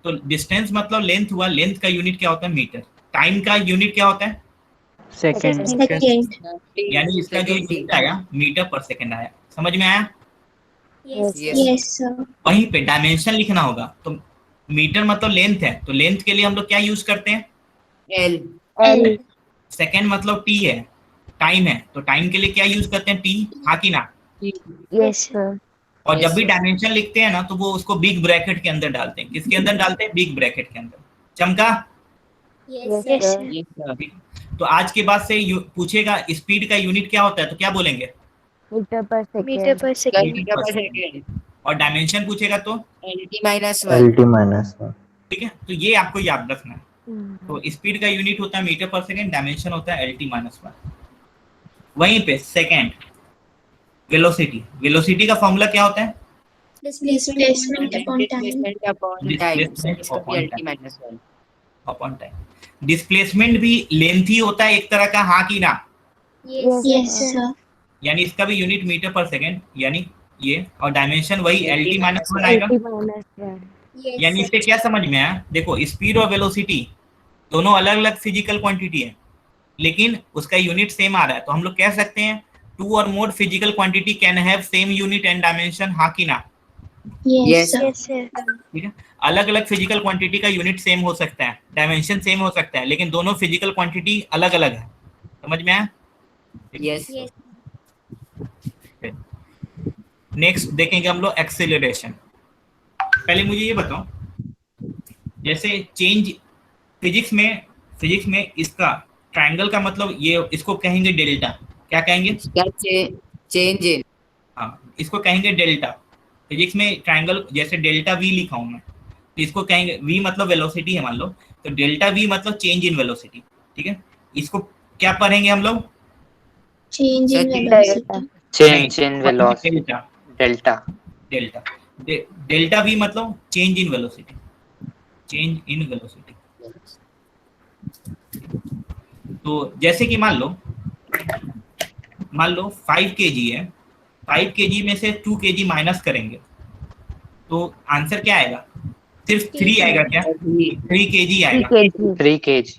तो डिस्टेंस मतलब लेंथ हुआ, लेंथ का यूनिट क्या होता है? मीटर। टाइम का यूनिट क्या होता है? Second. Second. यानी इसका जो यूनिट आया मीटर पर सेकंड आया। समझ में आया? Yes. Yes. Yes, sir. वहीं पे डायमेंशन लिखना होगा। तो मीटर मतलब लेंथ है, तो लेंथ के लिए हम लोग क्या यूज करते हैं? L. L. सेकंड मतलब टी है, टाइम है, तो टाइम के लिए क्या यूज करते हैं? टी, हाँ कि ना? Yes, sir. और Yes, जब भी sir. डायमेंशन लिखते हैं ना, तो वो उसको बिग ब्रैकेट के अंदर डालते हैं। किसके अंदर डालते हैं? बिग ब्रैकेट के अंदर। चमका? Yes, Yes, sir. sir. Yes, sir. तो आज के बाद से पूछेगा स्पीड का यूनिट क्या होता है, तो क्या बोलेंगे? Meter per second. Meter per Sir, second. meter per second. और डायमेंशन पूछेगा तो? LT minus 1. LT minus 1. ठीक है, तो ये आपको याद रखना है। Hmm. तो स्पीड का यूनिट होता है मीटर पर सेकंड, डायमेंशन होता है LT-1। वहीं पे सेकंड वेलोसिटी का फॉर्मूला क्या होता है? Displacement upon time. Displacement upon time. Sir, Displacement इसका भी upon LT time. minus 1. Upon time. Displacement भी लेंथ ही होता है एक तरह का, हाँ कि ना? Yes, Yes, sir. यानी इसका भी यूनिट मीटर पर सेकंड, यानी ये, और डायमेंशन वही LT-1 LT-1 आएगा। LT minus 1. Yes, यानी sir. इससे क्या समझ में आया? देखो, स्पीड और वेलोसिटी दोनों अलग अलग फिजिकल क्वांटिटी है, लेकिन उसका यूनिट सेम आ रहा है। तो हम लोग कह सकते हैं टू और more physical quantity can have same unit and dimension, हाँ कि ना? Yes, sir. Yes, sir. ठीक है, अलग अलग फिजिकल क्वांटिटी का यूनिट सेम हो सकता है, डायमेंशन सेम हो सकता है, लेकिन दोनों फिजिकल क्वांटिटी अलग अलग है। समझ में आया? Yes. Yes. नेक्स्ट देखेंगे हम लोग एक्सेलरेशन। पहले मुझे ये बताओ, जैसे चेंज फिजिक्स में इसका ट्रायंगल का मतलब ये, इसको कहेंगे डेल्टा। क्या कहेंगे? इसका change in. हाँ, इसको कहेंगे डेल्टा। फिजिक्स में ट्रायंगल जैसे डेल्टा वी लिखा हूं मैं, तो इसको कहेंगे, वी मतलब वेलोसिटी है मान लो, तो डेल्टा वी मतलब चेंज इन वेलोसिटी। ठीक है, इसको क्या पढ़ेंगे हम लोग? Change in Sir, velocity. Change in velocity. Delta Delta. Delta we मतलब चेंज इन वेलोसिटी, तो जैसे कि मान लो 5 kg है, 5 kg में से 2 kg माइनस करेंगे, तो आंसर क्या आएगा? सिर्फ 3 आएगा क्या? 3 kg आएगा। 3 kg।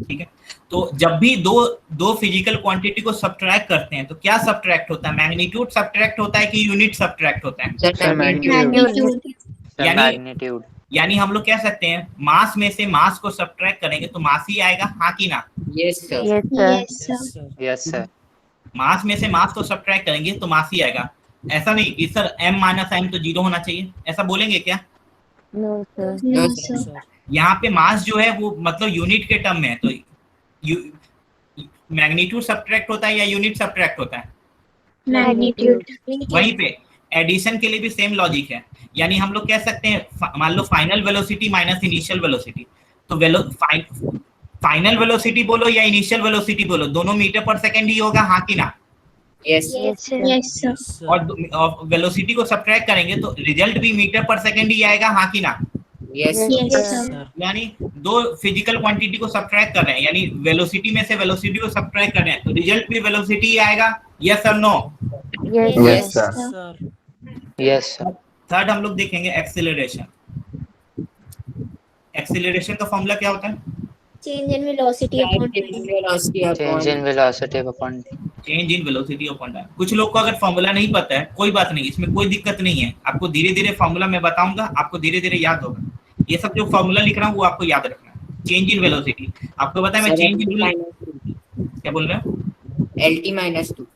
ठीक है, तो जब भी दो फिजिकल क्वांटिटी को सब्ट्रैक्ट करते हैं तो क्या सब्ट्रैक्ट होता है? मैग्नीट्यूड सब्ट्रैक्ट होता है कि यूनिट सब्ट्रैक्ट होता है? Sir, Magnitude. मैग्नीट्यूड। यानी हम लोग कह सकते हैं मास में से मास को सब्ट्रैक्ट करेंगे तो मास ही आएगा, हाँ कि ना? Yes, sir. Yes, sir. Yes, sir. Yes sir. Mass में से मास को सब्ट्रैक्ट करेंगे तो मास ही आएगा। ऐसा नहीं कि सर m - m तो 0 होना चाहिए, ऐसा बोलेंगे क्या? No, sir. No, No, sir. यहाँ पे मास जो है वो मतलब यूनिट के टर्म में है, तो मैग्नीट्यूड सब्ट्रैक्ट होता है या यूनिट सब्ट्रैक्ट होता है? Magnitude. वहीं पे एडिशन के लिए भी सेम लॉजिक है। यानी हम लोग कह सकते हैं मान लो final velocity minus initial velocity, तो फाइनल वेलोसिटी बोलो या इनिशियल वेलोसिटी बोलो, दोनों मीटर पर सेकंड ही होगा, हाँ कि ना? Yes. Yes, sir. Yes, sir. और वेलोसिटी को सब्ट्रैक्ट करेंगे तो रिजल्ट भी मीटर पर सेकंड ही आएगा, हाँ कि ना? Yes. Yes, sir. यानी दो फिजिकल क्वांटिटी को सब्ट्रैक्ट कर रहे हैं, यानी वेलोसिटी में से वेलोसिटी को सब्ट्रैक्ट कर रहे हैं तो रिजल्ट भी वेलोसिटी ही आएगा, यस और no? Yes, Yes, sir. sir. Yes sir. Third हम लोग देखेंगे एक्सेलरेशन। एक्सेलरेशन का फॉर्मूला क्या होता है? Change in velocity upon time. Velocity change upon in velocity upon. Change in velocity upon time. कुछ लोग को अगर फॉर्मूला नहीं पता है कोई बात नहीं, इसमें कोई दिक्कत नहीं है, आपको धीरे धीरे फॉर्मूला मैं बताऊंगा, आपको धीरे धीरे याद होगा। ये सब जो फॉर्मूला लिख रहा हूँ वो आपको याद रखना है। चेंज इन वेलोसिटी आपको पता है, मैं चेंज इन क्या बोल रहा हूँ? LT minus 2.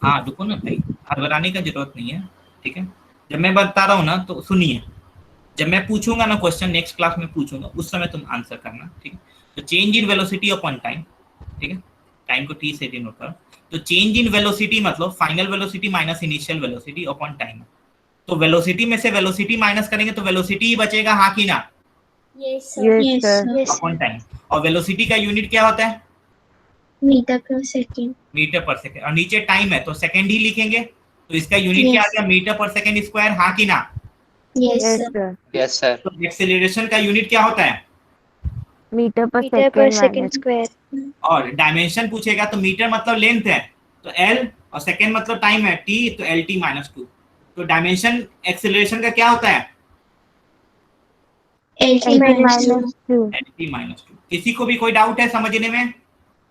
हाँ रुको ना भाई, घबराने का जरूरत नहीं है, ठीक है? जब मैं बता रहा हूँ ना तो सुनिए, जब मैं पूछूंगा ना क्वेश्चन नेक्स्ट क्लास में पूछूंगा उस समय तुम आंसर करना, ठीक है? तो change in velocity upon time, ठीक है? टाइम को t से डिनोट करो, तो चेंज इन वेलोसिटी मतलब final velocity minus initial velocity upon time. तो वेलोसिटी में से वेलोसिटी माइनस करेंगे तो वेलोसिटी ही बचेगा, हाँ कि ना? Yes, sir. Yes, sir. Yes, sir. Upon time. और वेलोसिटी का यूनिट क्या होता है? Meter per second. Metre per second, और नीचे टाइम है तो सेकंड ही लिखेंगे, तो इसका यूनिट क्या आ गया? मीटर पर सेकंड स्क्वायर, हाँ कि ना? Yes, Yes, sir. sir. Yes sir. तो एक्सेलरेशन का यूनिट क्या होता है? Meter per Meter per second second minus. square. और डायमेंशन पूछेगा तो मीटर मतलब लेंथ है तो L, और सेकंड मतलब टाइम है T, तो LT - 2। तो डायमेंशन एक्सेलरेशन का क्या होता है? LT LT minus 2. minus 2. LT - 2। किसी को भी कोई डाउट है समझने में?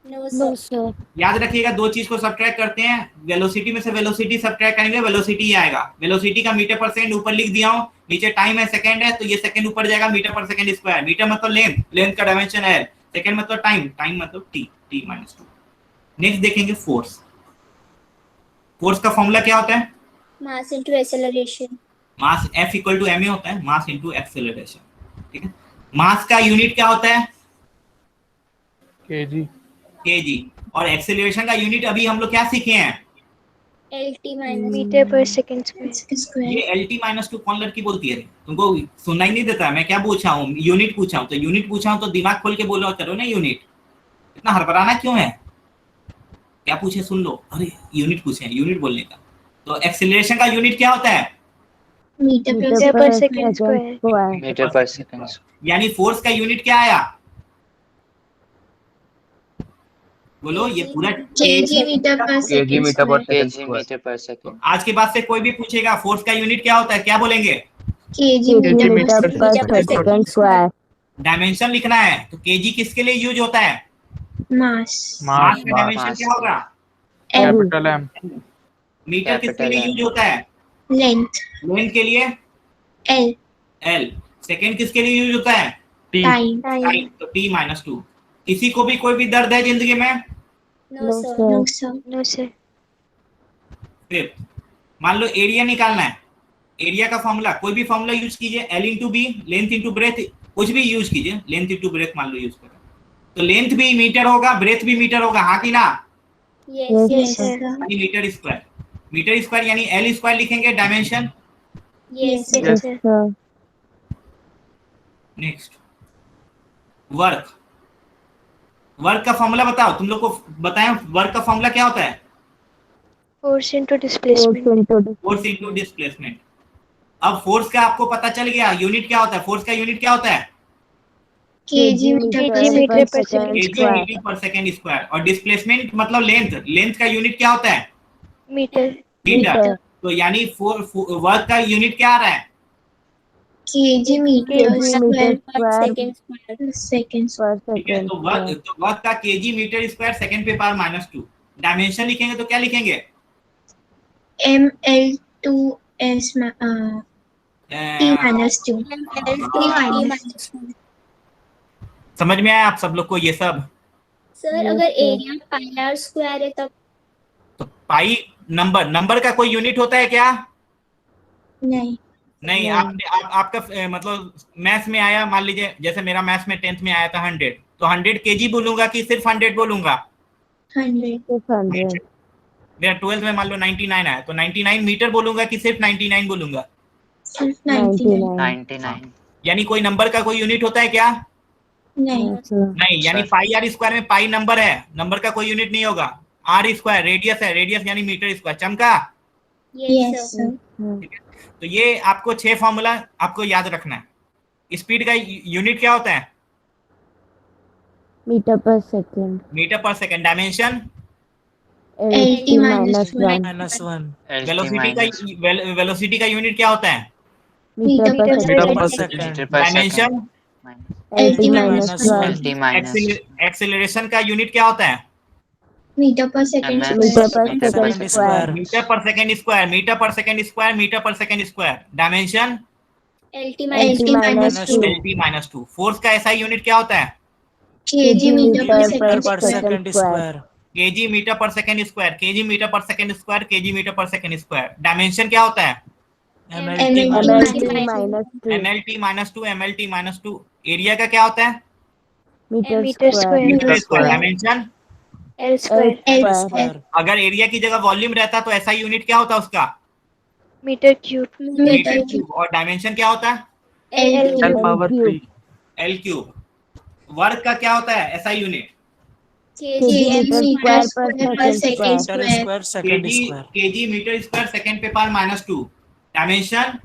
No, No, sir. sir. याद रखिएगा दो चीज को सब्ट्रैक्ट करते हैं, वेलोसिटी में से वेलोसिटी सब्ट्रैक्ट करेंगे, वेलोसिटी ही आएगा। वेलोसिटी का मीटर पर सेकंड ऊपर लिख दिया हूं, नीचे टाइम है सेकंड है तो ये सेकंड ऊपर जाएगा, metre per second square. Metre मतलब लेंथ, लेंथ का डायमेंशन है, सेकंड मतलब टाइम, टाइम मतलब t, t - 2। नेक्स्ट देखेंगे फोर्स। फोर्स का फॉर्मूला क्या होता है? Mass into acceleration. मास F = ma होता है, मास इनटू एक्सेलरेशन, ठीक है? मास का यूनिट क्या होता है? kg kg। और एक्सेलरेशन का यूनिट अभी हम लोग क्या सीखे हैं? LT minus meter per second square. ये LT - 2 कौन लड़की बोलती है? तुमको सुनना ही नहीं देता, मैं क्या पूछा हूँ? यूनिट पूछा हूँ, तो यूनिट पूछा हूँ तो दिमाग खोल के बोलो करो ना यूनिट। इतना हड़बड़ाना क्यों है? क्या पूछे सुन लो, अरे यूनिट पूछे, यूनिट बोलने का। तो एक्सेलरेशन का यूनिट क्या होता है? Meter Meter per second square. square. Metre per second. यानी फोर्स का यूनिट क्या आया? बोलो ये पूरा। kg meter per second square. kg metre per second. आज के बाद से कोई भी पूछेगा फोर्स का यूनिट क्या होता है, क्या बोलेंगे? kg meter meter per second square. Dimension लिखना है तो kg किसके लिए यूज होता है? Mass. मास का mass डायमेंशन क्या होगा? M. capital M मीटर किसके Capital लिए M. यूज होता है? Length. लेंथ के लिए L. L। सेकंड किसके लिए यूज होता है? T Time. टाइम, तो t - 2। किसी को भी कोई भी दर्द है जिंदगी में? No, No, sir. sir. No, sir. No, sir. Fifth, मान लो एरिया निकालना है। एरिया का फॉर्मूला कोई भी फॉर्मूला यूज कीजिए, L × B, लेंथ × ब्रेथ, कुछ भी यूज कीजिए, लेंथ × ब्रेथ मान लो यूज करो, तो लेंथ भी मीटर होगा, ब्रेथ भी मीटर होगा, हाँ कि ना? Yes, Yes, sir. यानी मीटर स्क्वायर। मीटर स्क्वायर यानी L स्क्वायर लिखेंगे dimension. Yes, Yes, sir. sir. Next work. Work का फॉर्मूला बताओ, तुम लोग को बताएं वर्क का फॉर्मूला क्या होता है? Force into Force displacement. into force into displacement. अब फोर्स का आपको पता चल गया यूनिट क्या होता है। फोर्स का यूनिट क्या होता है? kg meter per second kg square. Metre per second square. और डिस्प्लेसमेंट मतलब लेंथ, लेंथ का यूनिट क्या होता है? Meter. मीटर। Meter. तो यानी वर्क का यूनिट क्या आ रहा है? kg meter kg square meter per square second per ठीक है, second तो वर्क का केजी मीटर स्क्वायर सेकंड पे पावर -2। डायमेंशन लिखेंगे तो क्या लिखेंगे? ml2s t minus 2 t minus 2 समझ में आया आप सब लोग को ये सब? सर Yes, अगर sir. Area pi r square है तब तो पाई नंबर का कोई यूनिट होता है क्या? नहीं नहीं। आपका मतलब मैथ्स में आया, मान लीजिए जैसे मेरा मैथ्स में 10th में आया था 100, तो 100 केजी बोलूंगा कि सिर्फ 100 बोलूंगा? 100 600 मेरा 12th में मान लो 99 आया तो 99 मीटर बोलूंगा कि सिर्फ 99 बोलूंगा? सिर्फ 99 99 यानी कोई नंबर का कोई यूनिट होता है क्या? नहीं नहीं। यानी Sir. पाई आर स्क्वायर में पाई नंबर है, नंबर का कोई यूनिट नहीं होगा। आर स्क्वायर रेडियस है, रेडियस यानी मीटर स्क्वायर। चमका? यस सर तो ये आपको 6 फॉर्मूला आपको याद रखना है। स्पीड का यूनिट क्या होता है? Metre per second metre per second. Dimension? LT minus 1 -1 velocity का यूनिट क्या होता है? मीटर पर metre per second second dimension? LT minus LT 1 minus acceleration का यूनिट क्या होता है? Metre per second MS metre पर metre per second second square metre per second square, metre per second square, metre per second square. Dimension? LT LT minus 2 LT-2। Force का ऐसा unit क्या होता है? kg मीटर पर metre second पर second square KG metre per second square, KG metre per second square, KG metre per second square. Dimension क्या होता है? MLT minus 2 MLT-2 MLT-2। Area का क्या होता है? Metre square metre square. Dimension? L square अगर area की जगह वॉल्यूम रहता तो ऐसा यूनिट क्या होता उसका? Metre cube metre cube. और डायमेंशन क्या होता है? L power 3 L cube. Work का क्या होता है ऐसा यूनिट? मीटर स्क्वायर पर second square KG metre square second पे power -2। Dimension?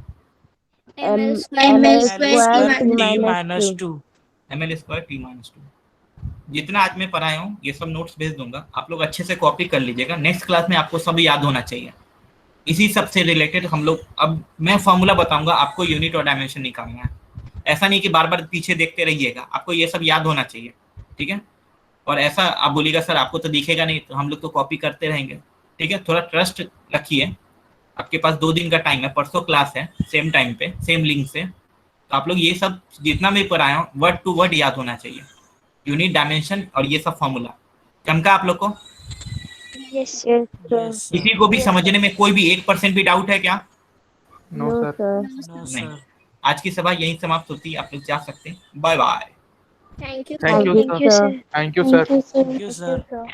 ML square T minus 2 ml square T-2। जितना आज मैं पढ़ाया हूँ ये सब नोट्स भेज दूंगा, आप लोग अच्छे से कॉपी कर लीजिएगा। नेक्स्ट क्लास में आपको सब याद होना चाहिए। इसी सब से रिलेटेड हम लोग, अब मैं फॉर्मूला बताऊंगा आपको, यूनिट और डायमेंशन निकालना है। ऐसा नहीं कि बार बार पीछे देखते रहिएगा, आपको ये सब याद होना चाहिए, ठीक है? और ऐसा आप बोलिएगा सर आपको तो दिखेगा नहीं, तो हम लोग तो कॉपी करते रहेंगे, ठीक है? थोड़ा ट्रस्ट रखिए। आपके पास 2 दिन का टाइम है, परसों क्लास है सेम टाइम पे सेम लिंक से। तो आप लोग ये सब जितना भी पढ़ाया हूँ वर्ड टू वर्ड याद होना चाहिए, यूनिट, डायमेंशन और ये सब फॉर्मूला। चमका आप लोग को? किसी को भी समझने में कोई भी 1% भी डाउट है क्या? नो सर नहीं। आज की सभा यहीं समाप्त होती है, आप लोग जा सकते हैं। Bye bye. Thank you thank you sir thank you sir thank you sir sir